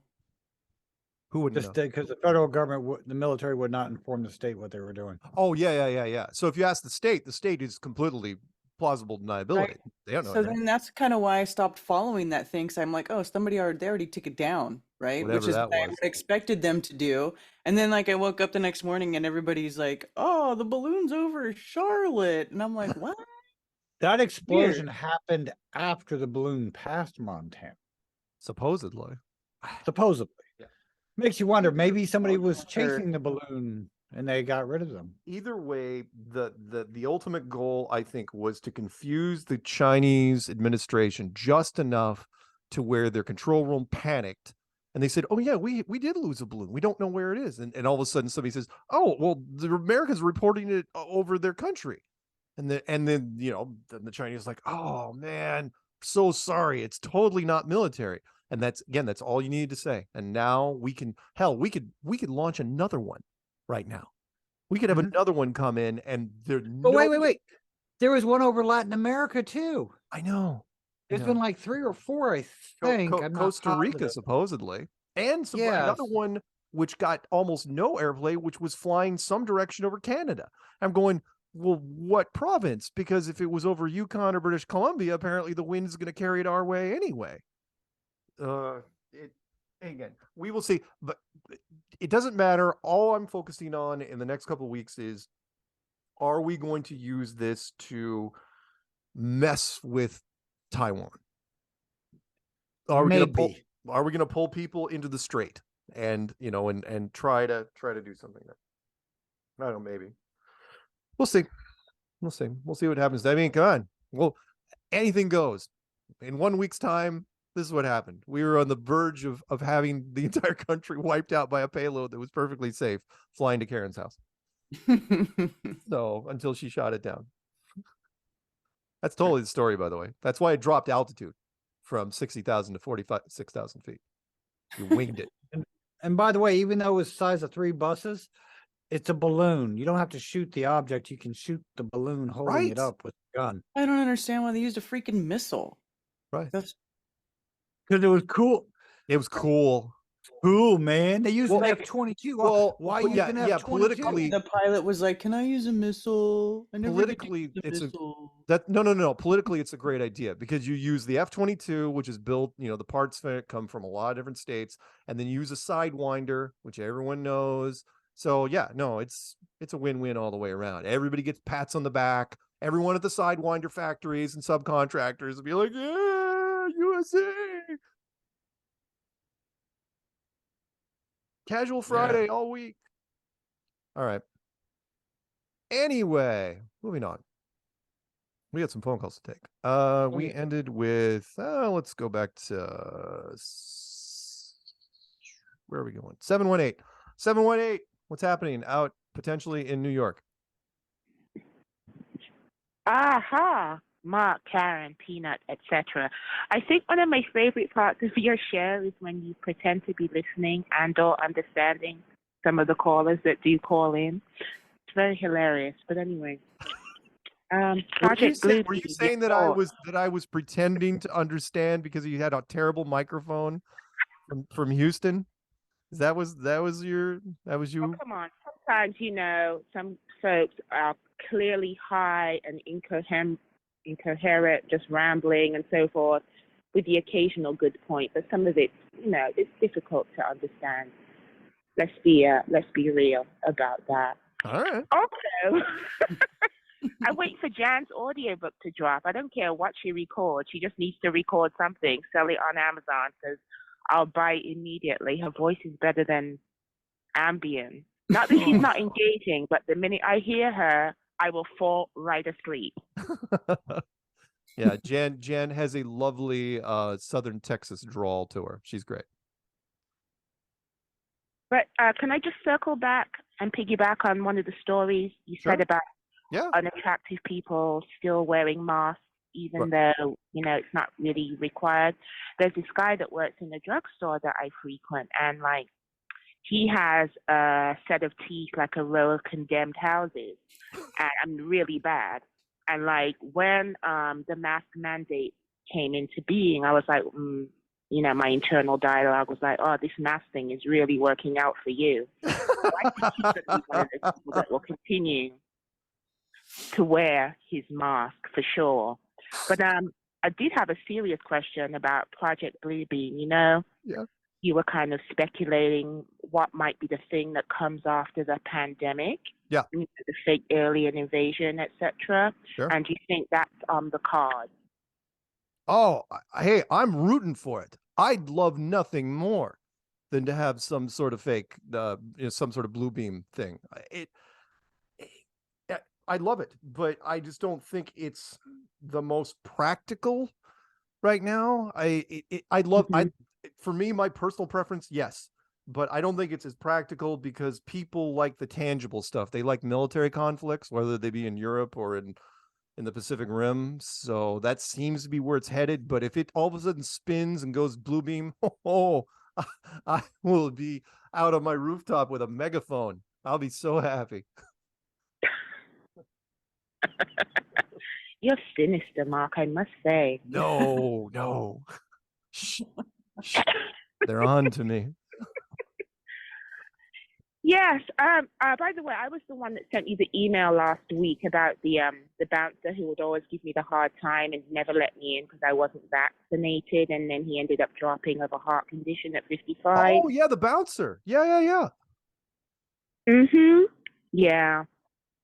Who wouldn't know? Because the federal government, the military would not inform the state what they were doing. Oh, yeah. So if you ask the state is completely plausible deniability. Right. They don't know. So then that's kind of why I stopped following that thing. So I'm like, oh, they already took it down, right? Whatever which is what I expected them to do. And then I woke up the next morning and everybody's like, "Oh, the balloon's over Charlotte," and I'm like, what? That explosion happened after the balloon passed Montana. Supposedly. Yeah. Makes you wonder, maybe somebody was chasing the balloon and they got rid of them. Either way, the ultimate goal, I think, was to confuse the Chinese administration just enough to where their control room panicked. And they said, oh, yeah, we did lose a balloon. We don't know where it is. And all of a sudden somebody says, oh, well, the Americans are reporting it over their country. And then then the Chinese like, oh, man, so sorry. It's totally not military. And that's all you needed to say. And now we could launch another one right now. We could have another one come in and But wait. There was one over Latin America too. I know. There's been like 3 or 4, I think. Costa Rica, supposedly. And another one which got almost no airplay, which was flying some direction over Canada. I'm going, well, what province? Because if it was over Yukon or British Columbia, apparently the wind is going to carry it our way anyway. Again, we will see, but it doesn't matter. All I'm focusing on in the next couple of weeks is, are we going to use this to mess with Taiwan? Are we going to pull people into the strait and try to do something there? I don't know, maybe. We'll see. We'll see what happens. I mean, come on. Well, anything goes. In 1 week's time, this is what happened. We were on the verge of having the entire country wiped out by a payload that was perfectly safe flying to Karen's house. So until she shot it down. That's totally the story, by the way. That's why it dropped altitude from 60,000 to 46,000 feet. You winged it. And by the way, even though it was the size of 3 buses, it's a balloon. You don't have to shoot the object. You can shoot the balloon holding it up with a gun. I don't understand why they used a freaking missile. Right. Because it was cool. It was cool. Cool, man. They used an F-22. Well, why use an F-22? Politically, the pilot was like, "Can I use a missile?" Politically, it's a great idea because you use the F-22, which is built. The parts for it come from a lot of different states, and then use a Sidewinder, which everyone knows. So it's a win-win all the way around. Everybody gets pats on the back. Everyone at the Sidewinder factories and subcontractors will be like, "Yeah, USA." Casual Friday all week. All right. Anyway, moving on. We had some phone calls to take. We ended with, let's go back to, where are we going? 718. 718. What's happening out potentially in New York? Aha. Mark, Karen, Peanut, etc. I think one of my favorite parts of your show is when you pretend to be listening and/or understanding some of the callers that do call in. It's very hilarious. But anyway, Project Blue. Were you saying that I was pretending to understand because you had a terrible microphone from Houston? That was you? Oh, come on. Sometimes some folks are clearly high and incoherent, just rambling and so forth, with the occasional good point, but some of it, it's difficult to understand. Let's be real about that. All right. Also, I wait for Jan's audiobook to drop. I don't care what she records. She just needs to record something, sell it on Amazon, because I'll buy it immediately. Her voice is better than Ambien. Not that she's not engaging, but the minute I hear her, I will fall right asleep. Yeah, Jan has a lovely Southern Texas drawl to her. She's great. But can I just circle back and piggyback on one of the stories you said about unattractive people still wearing masks, even though, it's not really required? There's this guy that works in a drugstore that I frequent, and he has a set of teeth like a row of condemned houses, and I'm really bad. And when the mask mandate came into being, I was like, my internal dialogue was like, "Oh, this mask thing is really working out for you." So I think he's going to be one of the people that will continue to wear his mask for sure. But I did have a serious question about Project Bluebeam. Yeah. You were kind of speculating what might be the thing that comes after the pandemic. Yeah. The fake alien invasion, etc. Sure. And do you think that's on the card? Oh, hey, I'm rooting for it. I'd love nothing more than to have some sort of fake, some sort of blue beam thing. I love it, but I just don't think it's the most practical right now. For me, my personal preference, yes, but I don't think it's as practical because people like the tangible stuff. They like military conflicts, whether they be in Europe or in the Pacific Rim. So that seems to be where it's headed. But if it all of a sudden spins and goes blue beam, I will be out on my rooftop with a megaphone. I'll be so happy. You're sinister, Mark, I must say. No. Shh. They're on to me. Yes. By the way, I was the one that sent you the email last week about the bouncer who would always give me the hard time and never let me in because I wasn't vaccinated, and then he ended up dropping of a heart condition at 55. Oh yeah, the bouncer. Yeah. Mhm. Yeah.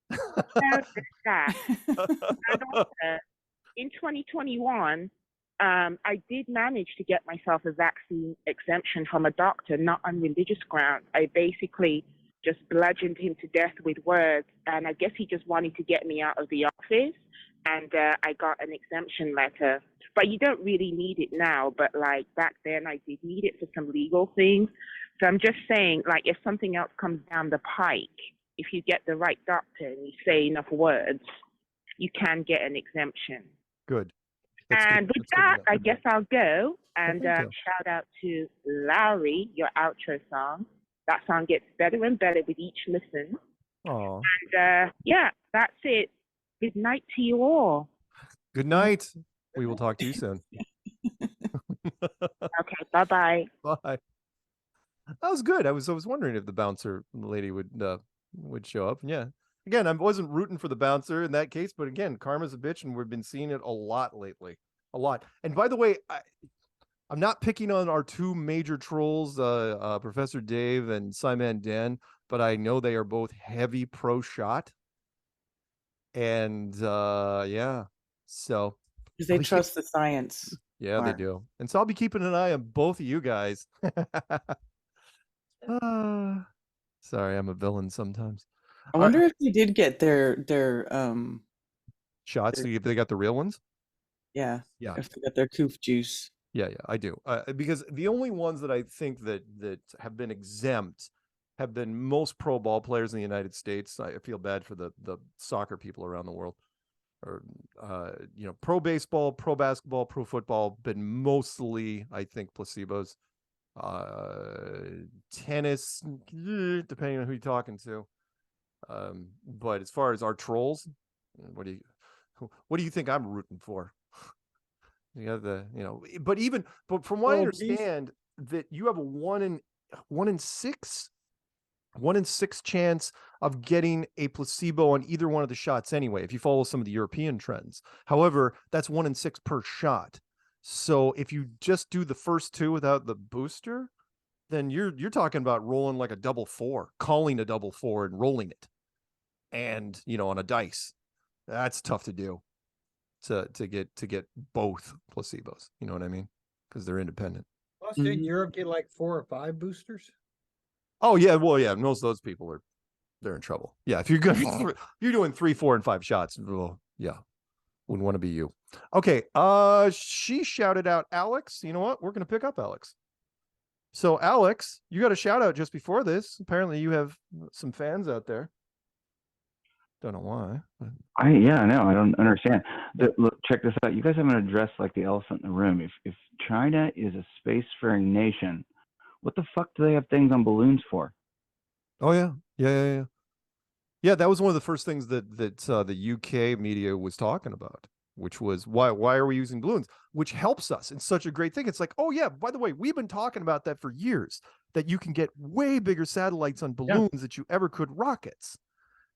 Now, that. And also, in 2021, I did manage to get myself a vaccine exemption from a doctor, not on religious grounds. I basically just bludgeoned him to death with words, and I guess he just wanted to get me out of the office, and I got an exemption letter. But you don't really need it now, but like back then I did need it for some legal things. So I'm just saying, like, if something else comes down the pike, if you get the right doctor and you say enough words, you can get an exemption. Good. And with that, I guess I'll go and shout out to Lowry, your outro song. That song gets better and better with each listen. Oh. And yeah, that's it. Good night to you all. Good night. We will talk to you soon. Okay, bye-bye. Bye. That was good. I was wondering if the bouncer lady would show up. Yeah. Again, I wasn't rooting for the bouncer in that case, but again, karma's a bitch, and we've been seeing it a lot lately. A lot. And by the way, I'm not picking on our two major trolls, Professor Dave and Simon Dan, but I know they are both heavy pro-shot. And yeah, so because they trust the science. Yeah, they do. And so I'll be keeping an eye on both of you guys. Sorry, I'm a villain sometimes. I wonder if they did get their shots. If they got the real ones. Yeah. Yeah. If they got their coof juice. Yeah, I do. Because the only ones that I think that have been exempt have been most pro ball players in the United States. I feel bad for the soccer people around the world. Or pro baseball, pro basketball, pro football, been mostly, I think, placebos. Tennis, depending on who you're talking to. But as far as our trolls, what do you think I'm rooting for? You have but from what I understand, that you have a 1 in 6 chance of getting a placebo on either one of the shots anyway, if you follow some of the European trends. However, that's 1 in 6 per shot. So if you just do the first 2 without the booster, then you're talking about rolling like a double 4, calling a double 4 and rolling it. And, on a dice. That's tough to do. To get both placebos. You know what I mean? Because they're independent. Plus, didn't Europe get like 4 or 5 boosters? Oh yeah, well yeah, most of those people they're in trouble. Yeah, if you're doing 3, 4, and 5 shots, well, yeah, wouldn't want to be you. Okay, she shouted out Alex. You know what? We're gonna pick up Alex. So Alex, you got a shout out just before this. Apparently, you have some fans out there. Don't know why. I know. I don't understand. Look, check this out. You guys haven't addressed like the elephant in the room. If China is a spacefaring nation, what the fuck do they have things on balloons for? Oh yeah. Yeah, that was one of the first things that the UK media was talking about, which was why are we using balloons? Which helps us. It's such a great thing. It's like, oh yeah, by the way, we've been talking about that for years, that you can get way bigger satellites on balloons that you ever could rockets.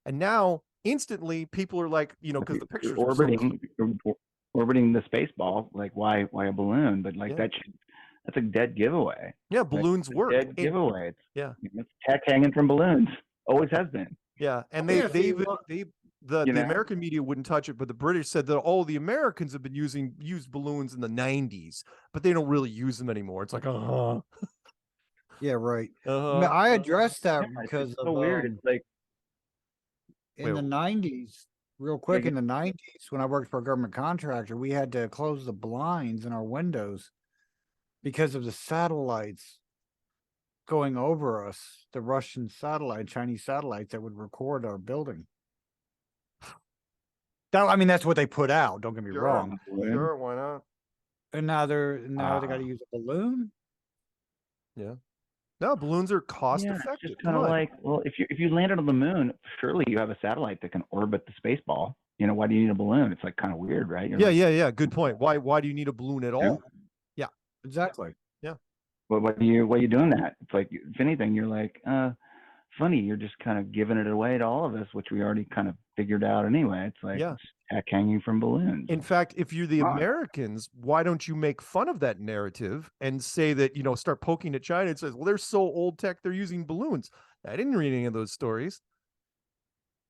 And now instantly people are like, because the pictures orbiting the space ball, like why a balloon? But like that's a dead giveaway. Yeah, balloons work. Dead giveaway. Yeah, it's tech hanging from balloons. Always has been. Yeah, and the American media wouldn't touch it, but the British said that the Americans have been used balloons in the 90s, but they don't really use them anymore. It's like Yeah, right. Uh-huh. I addressed that Yeah, it's because just of so weird. It's like in the 90s, real quick, in the 90s, when I worked for a government contractor, we had to close the blinds in our windows because of the satellites going over us, the Russian satellite, Chinese satellites that would record our building. I mean, that's what they put out. Don't get me wrong. Sure, why not? And now they got to use a balloon. Yeah. No, balloons are cost yeah, it's effective. just kind of like, well, if you landed on the moon, surely you have a satellite that can orbit the space ball. You know, why do you need a balloon? It's like kind of weird, right? You're like, yeah. Good point. Why do you need a balloon at all? Yeah. Exactly. Yeah. Well, why are you doing that? It's like, if anything, you're like, funny, you're just kind of giving it away to all of us, which we already kind of figured out anyway. It's like it's heck hanging from balloons. In fact, if you're the Americans, why don't you make fun of that narrative and say that, start poking at China and says, well, they're so old tech, they're using balloons. I didn't read any of those stories.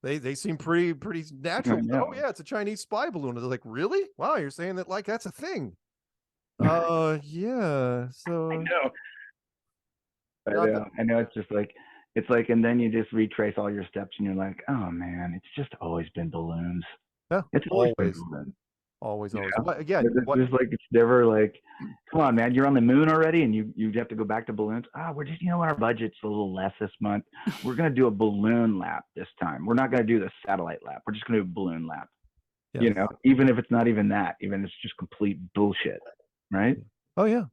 They seem pretty natural. Oh yeah, it's a Chinese spy balloon. They're like, really? Wow, you're saying that like that's a thing. Yeah. So I know. It's just like, and then you just retrace all your steps and you're like, oh man, it's just always been balloons. Yeah, it's always been balloons. Always. Yeah. Again, it's just like, it's never like, come on, man, you're on the moon already, and you have to go back to balloons. We're just, our budget's a little less this month. We're gonna do a balloon lap this time. We're not gonna do the satellite lap. We're just gonna do a balloon lap. Yeah. Even if it's not even that, even it's just complete bullshit, right? Oh yeah.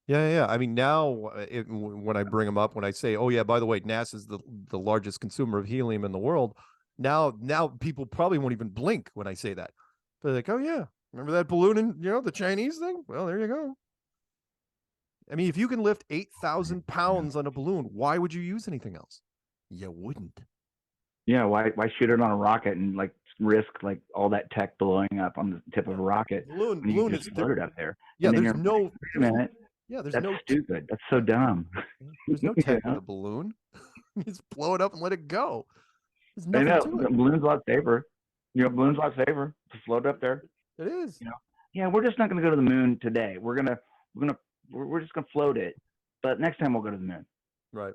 Yeah. I mean, now when I bring them up, when I say, oh yeah, by the way, NASA's the largest consumer of helium in the world. Now people probably won't even blink when I say that. They're like, oh yeah, remember that balloon in, the Chinese thing? Well, there you go. I mean, if you can lift 8,000 pounds on a balloon, why would you use anything else? You wouldn't. Yeah, why shoot it on a rocket and like risk like all that tech blowing up on the tip of a rocket? Balloon is floated up there. Yeah, and then there's no. Like, wait a minute. Yeah, there's that's no stupid. That's so dumb. There's no tech with a balloon. You just blow it up and let it go. There's I nothing know. to it. Balloon's a lot safer. Balloon's a lot safer to float up there. It is. Yeah, we're just not going to go to the moon today. We're just gonna float it, but next time we'll go to the moon. Right.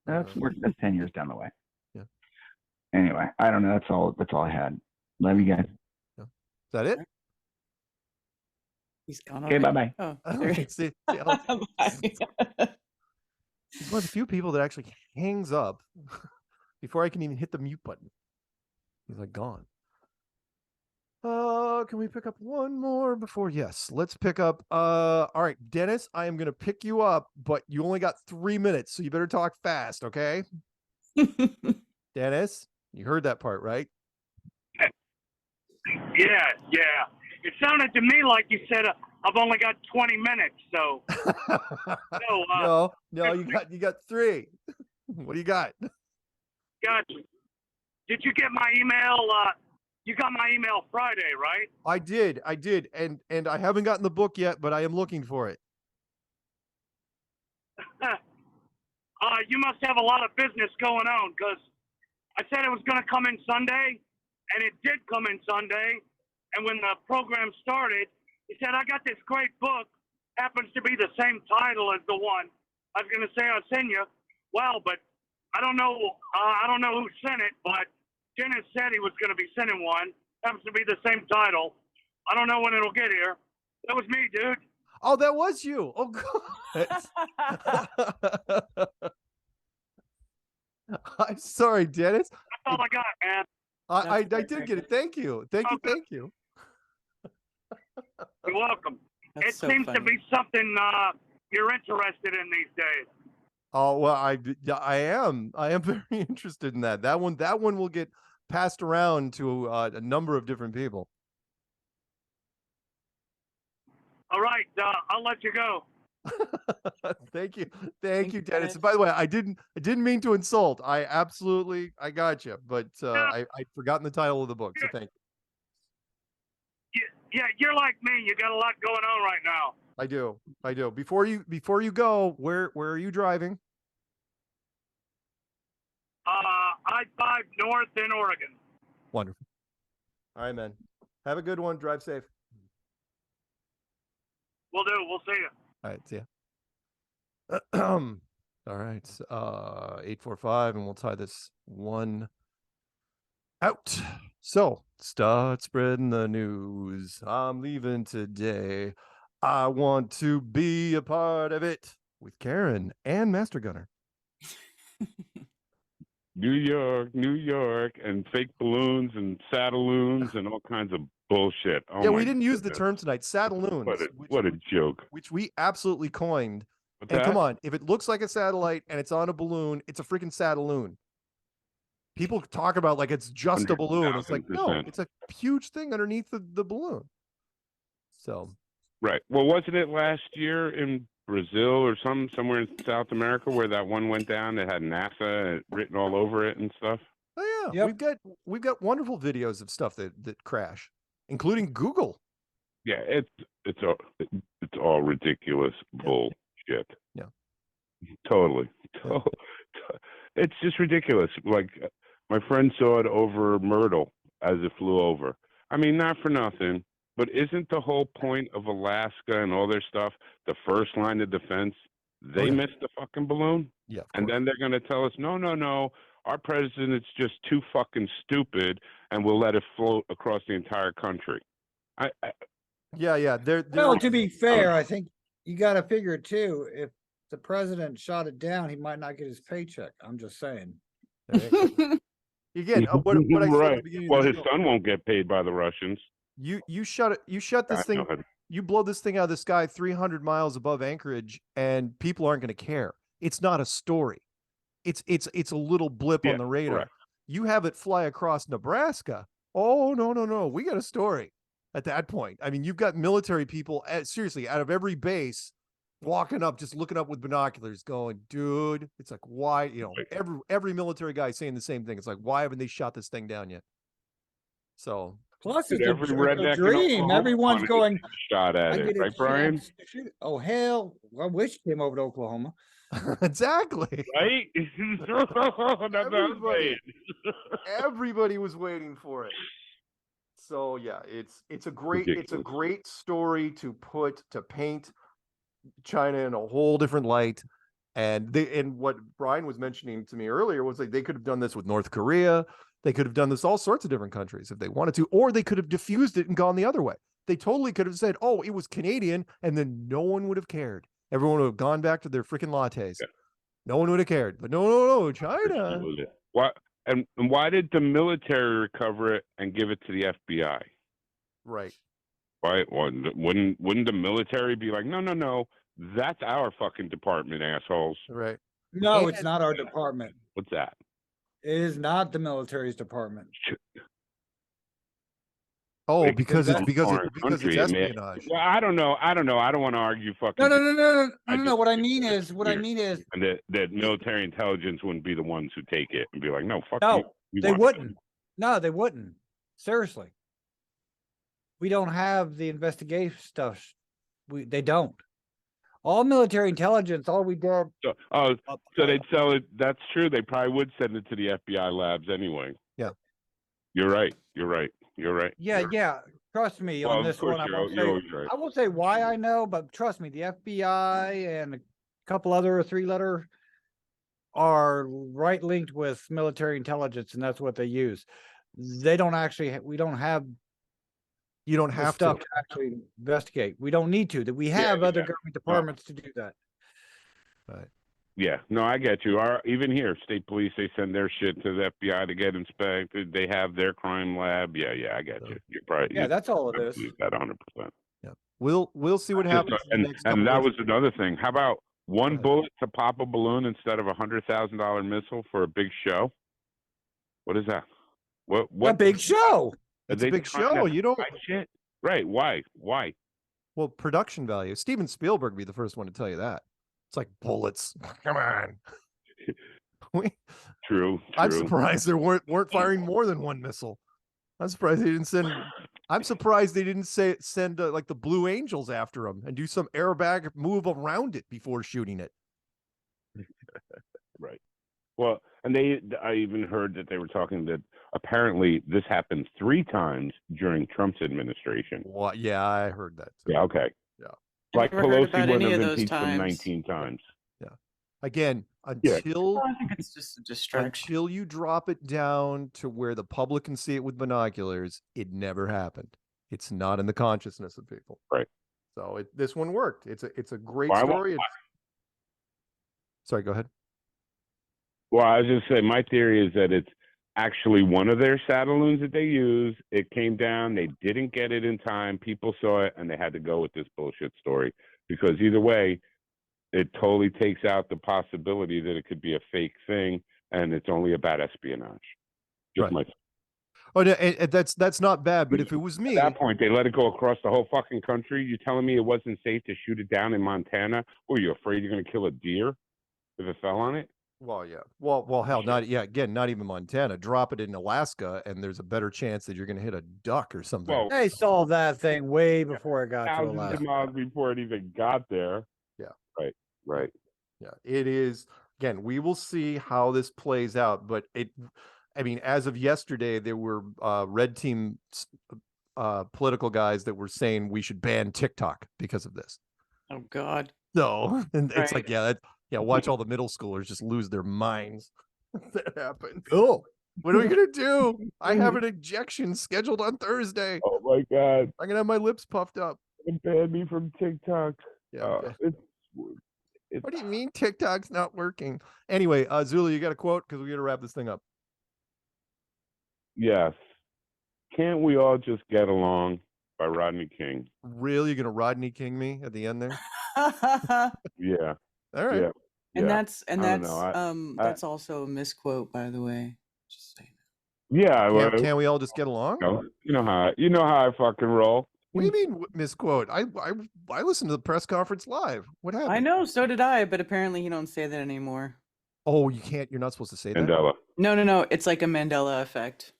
That's 10 years down the way. Yeah. Anyway, I don't know. That's all I had. Love you guys. Yeah. Is that it? He's gone. Okay, bye-bye. Oh, See, he's one of the few people that actually hangs up before I can even hit the mute button. He's like gone. Can we pick up one more before? Yes, let's pick up. All right, Dennis, I am going to pick you up, but you only got 3 minutes, so you better talk fast, okay? Dennis, you heard that part, right? Yeah. It sounded to me like you said I've only got 20 minutes, so. No, you got 3. What do you got? Gotcha. Did you get my email? You got my email Friday, right? I did, and I haven't gotten the book yet, but I am looking for it. You must have a lot of business going on, because I said it was going to come in Sunday, and it did come in Sunday. And when the program started, he said, I got this great book, happens to be the same title as the one I was going to say I'll send you. Well, but I don't know who sent it, but Dennis said he was going to be sending one. Happens to be the same title. I don't know when it'll get here. That was me, dude. Oh, that was you. Oh, God. I'm sorry, Dennis. That's all I got, man. I did get it. Thank you. Thank you. You're welcome. That's so seems funny. to be something you're interested in these days. Oh, well, I am very interested in that. That one will get passed around to a number of different people. All right, I'll let you go. Thank you, Dennis. By the way, I didn't mean to insult. I got you, but I'd forgotten the title of the book. So thank you. Yeah, you're like me. You got a lot going on right now. I do. Before you go, where are you driving? I-5 north in Oregon. Wonderful. All right, man. Have a good one. Drive safe. Will do. We'll see you. All right, see ya. All right. 845, and we'll tie this one out. So start spreading the news. I'm leaving today. I want to be a part of it with Karen and Master Gunner. New York, and fake balloons and saddaloons and all kinds of bullshit. Oh Yeah, my we didn't use the goodness. term tonight, saddaloons. What a joke. Which we absolutely coined. What's And come that? on, if it looks like a satellite and it's on a balloon, it's a freaking saddaloon. People talk about like it's just a balloon. It's like, no, 100%. it's a huge thing underneath the balloon. So, Right. Well, wasn't it last year in Brazil or somewhere in South America where that one went down that had NASA written all over it and stuff? oh yeah, we've got wonderful videos of stuff that crash, including Google. Yeah, it's all ridiculous bullshit. Yeah. Totally. It's just ridiculous. Like my friend saw it over Myrtle as it flew over. I mean, not for nothing, but isn't the whole point of Alaska and all their stuff the first line of defense? They missed the fucking balloon? Yeah. And then they're going to tell us, no, our president's just too fucking stupid and we'll let it float across the entire country. Yeah. Well, to be fair, I think you got to figure too, if the president shot it down, he might not get his paycheck. I'm just saying. Again, what I said at the beginning Well, of the his show, son won't get paid by the Russians. You shut this thing. You blow this thing out of the sky 300 miles above Anchorage, and people aren't going to care. It's not a story. It's a little blip on the radar. Correct. You have it fly across Nebraska. Oh no, we got a story. At that point, I mean, you've got military people seriously out of every base walking up, just looking up with binoculars, going, "Dude, it's like why?" Every military guy saying the same thing. It's like, why haven't they shot this thing down yet? So. Plus, it's Every a redneck in dream. Oklahoma Everyone's wanted going. a shot at I it, get a right, Brian? chance to shoot. Oh hell! I wish he came over to Oklahoma. Exactly. Right? That's what I'm saying. Everybody was waiting for it. So yeah, it's a great story to paint China in a whole different light. And what Brian was mentioning to me earlier was like they could have done this with North Korea. They could have done this all sorts of different countries if they wanted to, or they could have diffused it and gone the other way. They totally could have said, "Oh, it was Canadian," and then no one would have cared. Everyone would have gone back to their freaking lattes. Yeah. No one would have cared. But no, China. What? And why did the military recover it and give it to the FBI? Right. Why? Wouldn't the military be like, no, that's our fucking department, assholes? Right. No, it's not our department. What's that? It is not the military's department. Oh, because it's espionage. Well, I don't know. I don't want to argue fucking. No. What I mean is, and that military intelligence wouldn't be the ones who take it and be like, no, fuck. No, they wouldn't. No, they wouldn't. Seriously, we don't have the investigative stuff. They don't. All military intelligence, all we did. So they'd sell it. That's true. They probably would send it to the FBI labs anyway. Yeah. You're right. Yeah. Trust me on this one. I won't say why I know, but trust me, the FBI and a couple other 3-letter are right linked with military intelligence, and that's what they use. They don't actually. We don't have. You don't have to actually investigate. We don't need to. That we have other government departments to do that. Right. Yeah. No, I get you. Even here, state police, they send their shit to the FBI to get inspected. They have their crime lab. Yeah, I get you. You're probably that's all it is. That 100%. Yeah. We'll see what happens. And that was another thing. How about one bullet to pop a balloon instead of $100,000 missile for a big show? What is that? What a big show? It's a big show. You don't. Shit. Right. Why? Well, production value. Steven Spielberg would be the first one to tell you that. It's like bullets. Come on. True. I'm surprised there weren't firing more than one missile. I'm surprised they didn't send. I'm surprised they didn't send like the Blue Angels after him and do some airbag move around it before shooting it. Right. Well, and I even heard that they were talking that apparently this happened 3 times during Trump's administration. What? Yeah, I heard that too. Yeah. Okay. Yeah. Like Never heard Pelosi about wouldn't any have of those impeached him times. 19 times. Yeah. Again, until I think it's just a distraction. Until you drop it down to where the public can see it with binoculars, it never happened. It's not in the consciousness of people. Right. So this one worked. It's a great story. Sorry, go ahead. Well, I was just saying, my theory is that it's actually one of their Satelloons that they use. It came down, they didn't get it in time, people saw it, and they had to go with this bullshit story. Because either way, it totally takes out the possibility that it could be a fake thing, and it's only about espionage. Just Right. my. Oh, no, that's not bad. But if it was me, At that point, they let it go across the whole fucking country. You telling me it wasn't safe to shoot it down in Montana? Were you afraid you're going to kill a deer if it fell on it? Well, yeah. Well, hell, not even Montana. Drop it in Alaska, and there's a better chance that you're going to hit a duck or something. Well, They solved that thing way before it got to thousands Alaska. of miles before it even got there. Yeah. Right. Yeah, it is. Again, we will see how this plays out. But as of yesterday, there were red team political guys that were saying we should ban TikTok because of this. Oh God. So, and it's Right. like, watch all the middle schoolers just lose their minds. That happens. Cool. What are we gonna do? I have an injection scheduled on Thursday. Oh my God. I'm gonna have my lips puffed up. It banned me from TikTok. Yeah. What do you mean TikTok's not working? Anyway, Zulu, you got a quote because we got to wrap this thing up. Yes. Can't we all just get along? By Rodney King. Really? You're gonna Rodney King me at the end there? Yeah. All right. Yeah. And Yeah. that's also a misquote, by the way. Just saying. Yeah. Can't we all just get along? You know how I fucking roll. What do you mean misquote? I listened to the press conference live. What happened? I know, so did I, but apparently you don't say that anymore. Oh, you can't. You're not supposed to say that. Mandela. No. It's like a Mandela effect.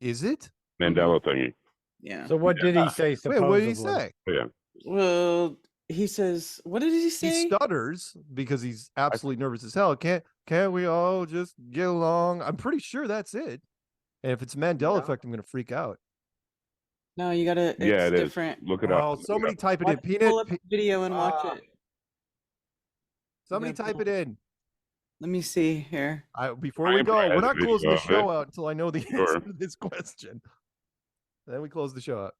Is it? Mandela thingy. Yeah. So what did he say? Wait, what did he say? Yeah. Well, he says, what did he say? He stutters because he's absolutely nervous as hell. Can't we all just get along? I'm pretty sure that's it. And if it's Mandela effect, I'm gonna freak out. No, you gotta. It's Yeah, it is. different. Look it Oh, up. somebody type it in. Pull Peanut. up the video and watch it. Somebody You gotta type it in. Let me see here. Before we go, we're not closing the show out out until I know the answer to this question. Then we close the show out.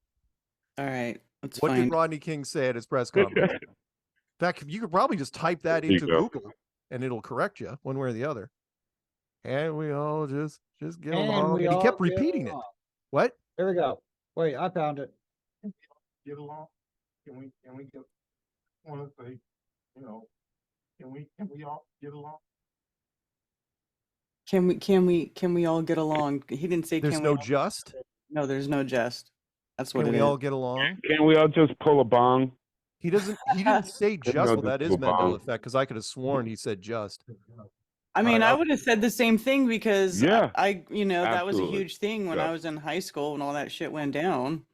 All right, let's What find. did Rodney King say at his press conference? In fact, you could probably just type that There you into go. Google and it'll correct you one way or the other. And we all just get And along. we And he kept all get repeating it. along. What? Here we go. Wait, I found it. Get along? Can we get one of the, can we all get along? Can we all get along? He didn't say. There's can no we all... just. No, there's no jest. That's what Can it we is. all get along? Can't we all just pull a bong? He didn't say just. No, Well, that is just Mandela bong. effect because I could have sworn he said just. I mean, All right, I would have said the same thing because Yeah, I that was a absolutely. huge thing when Yeah. I was in high school when all that shit went down.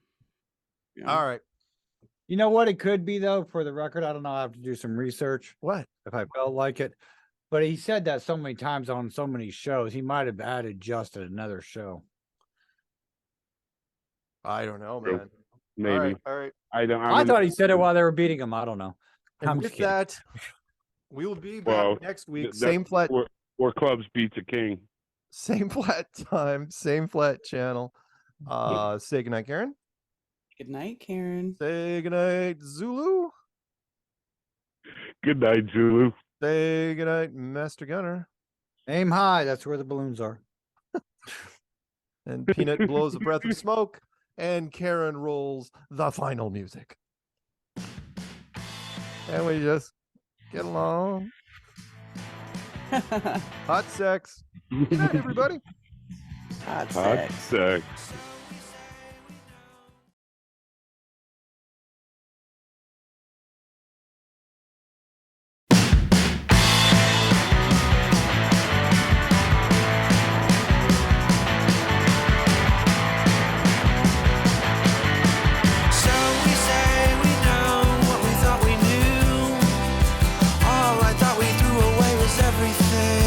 All right. You know what it could be though, for the record, I don't know, I have to do some research. What? If I felt like it. But he said that so many times on so many shows, he might have added just at another show. I don't know, True. man. Maybe. All right. I thought he said it while they were beating him. I don't know. And I'm with just kidding. that, we will be back Well, next week. that- Same flat, Where clubs beats a king. same flat time, same flat channel. Say goodnight, Karen. Good night, Karen. Say goodnight, Zulu. Good night, Zulu. Say goodnight, Master Gunner. Aim high. That's where the balloons are. And Peanut blows a breath of smoke, and Karen rolls the final music. And we just get along. Hot sex. Good night, everybody. Hot Hot sex. So we say we know what we thought we knew. All I thought we threw away was everything.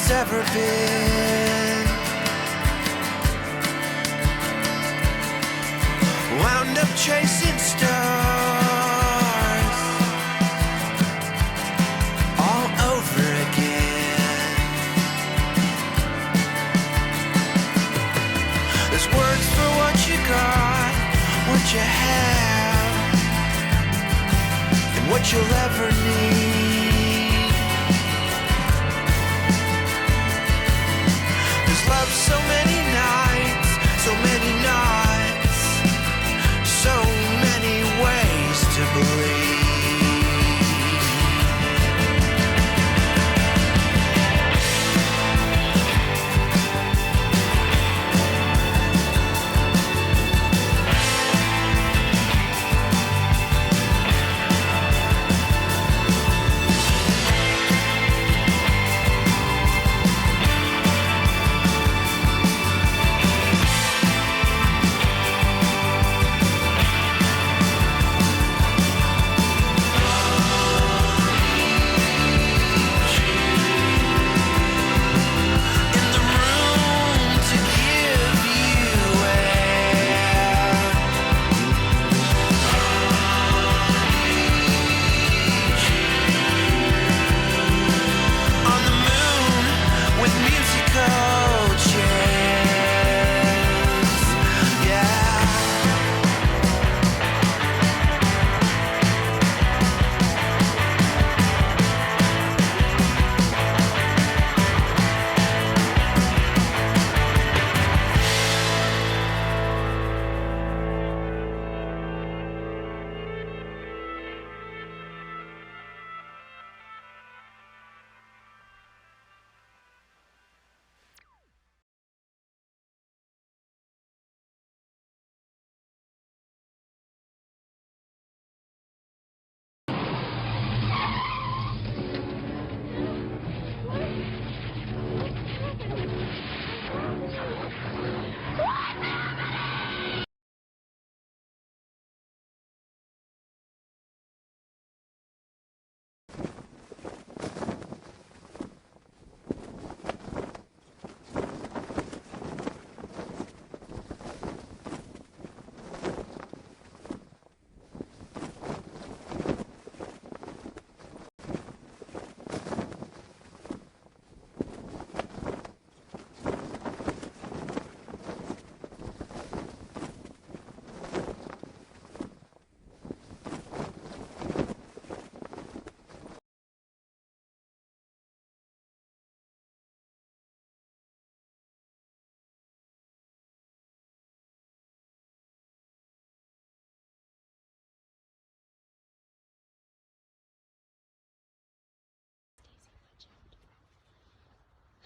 there's ever been. Wound up chasing stars all over again. There's words for what you got, what you have, and what you'll ever need. There's love so many nights, so many nights, so many ways to believe.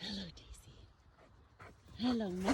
Hello, Daisy. Hello, my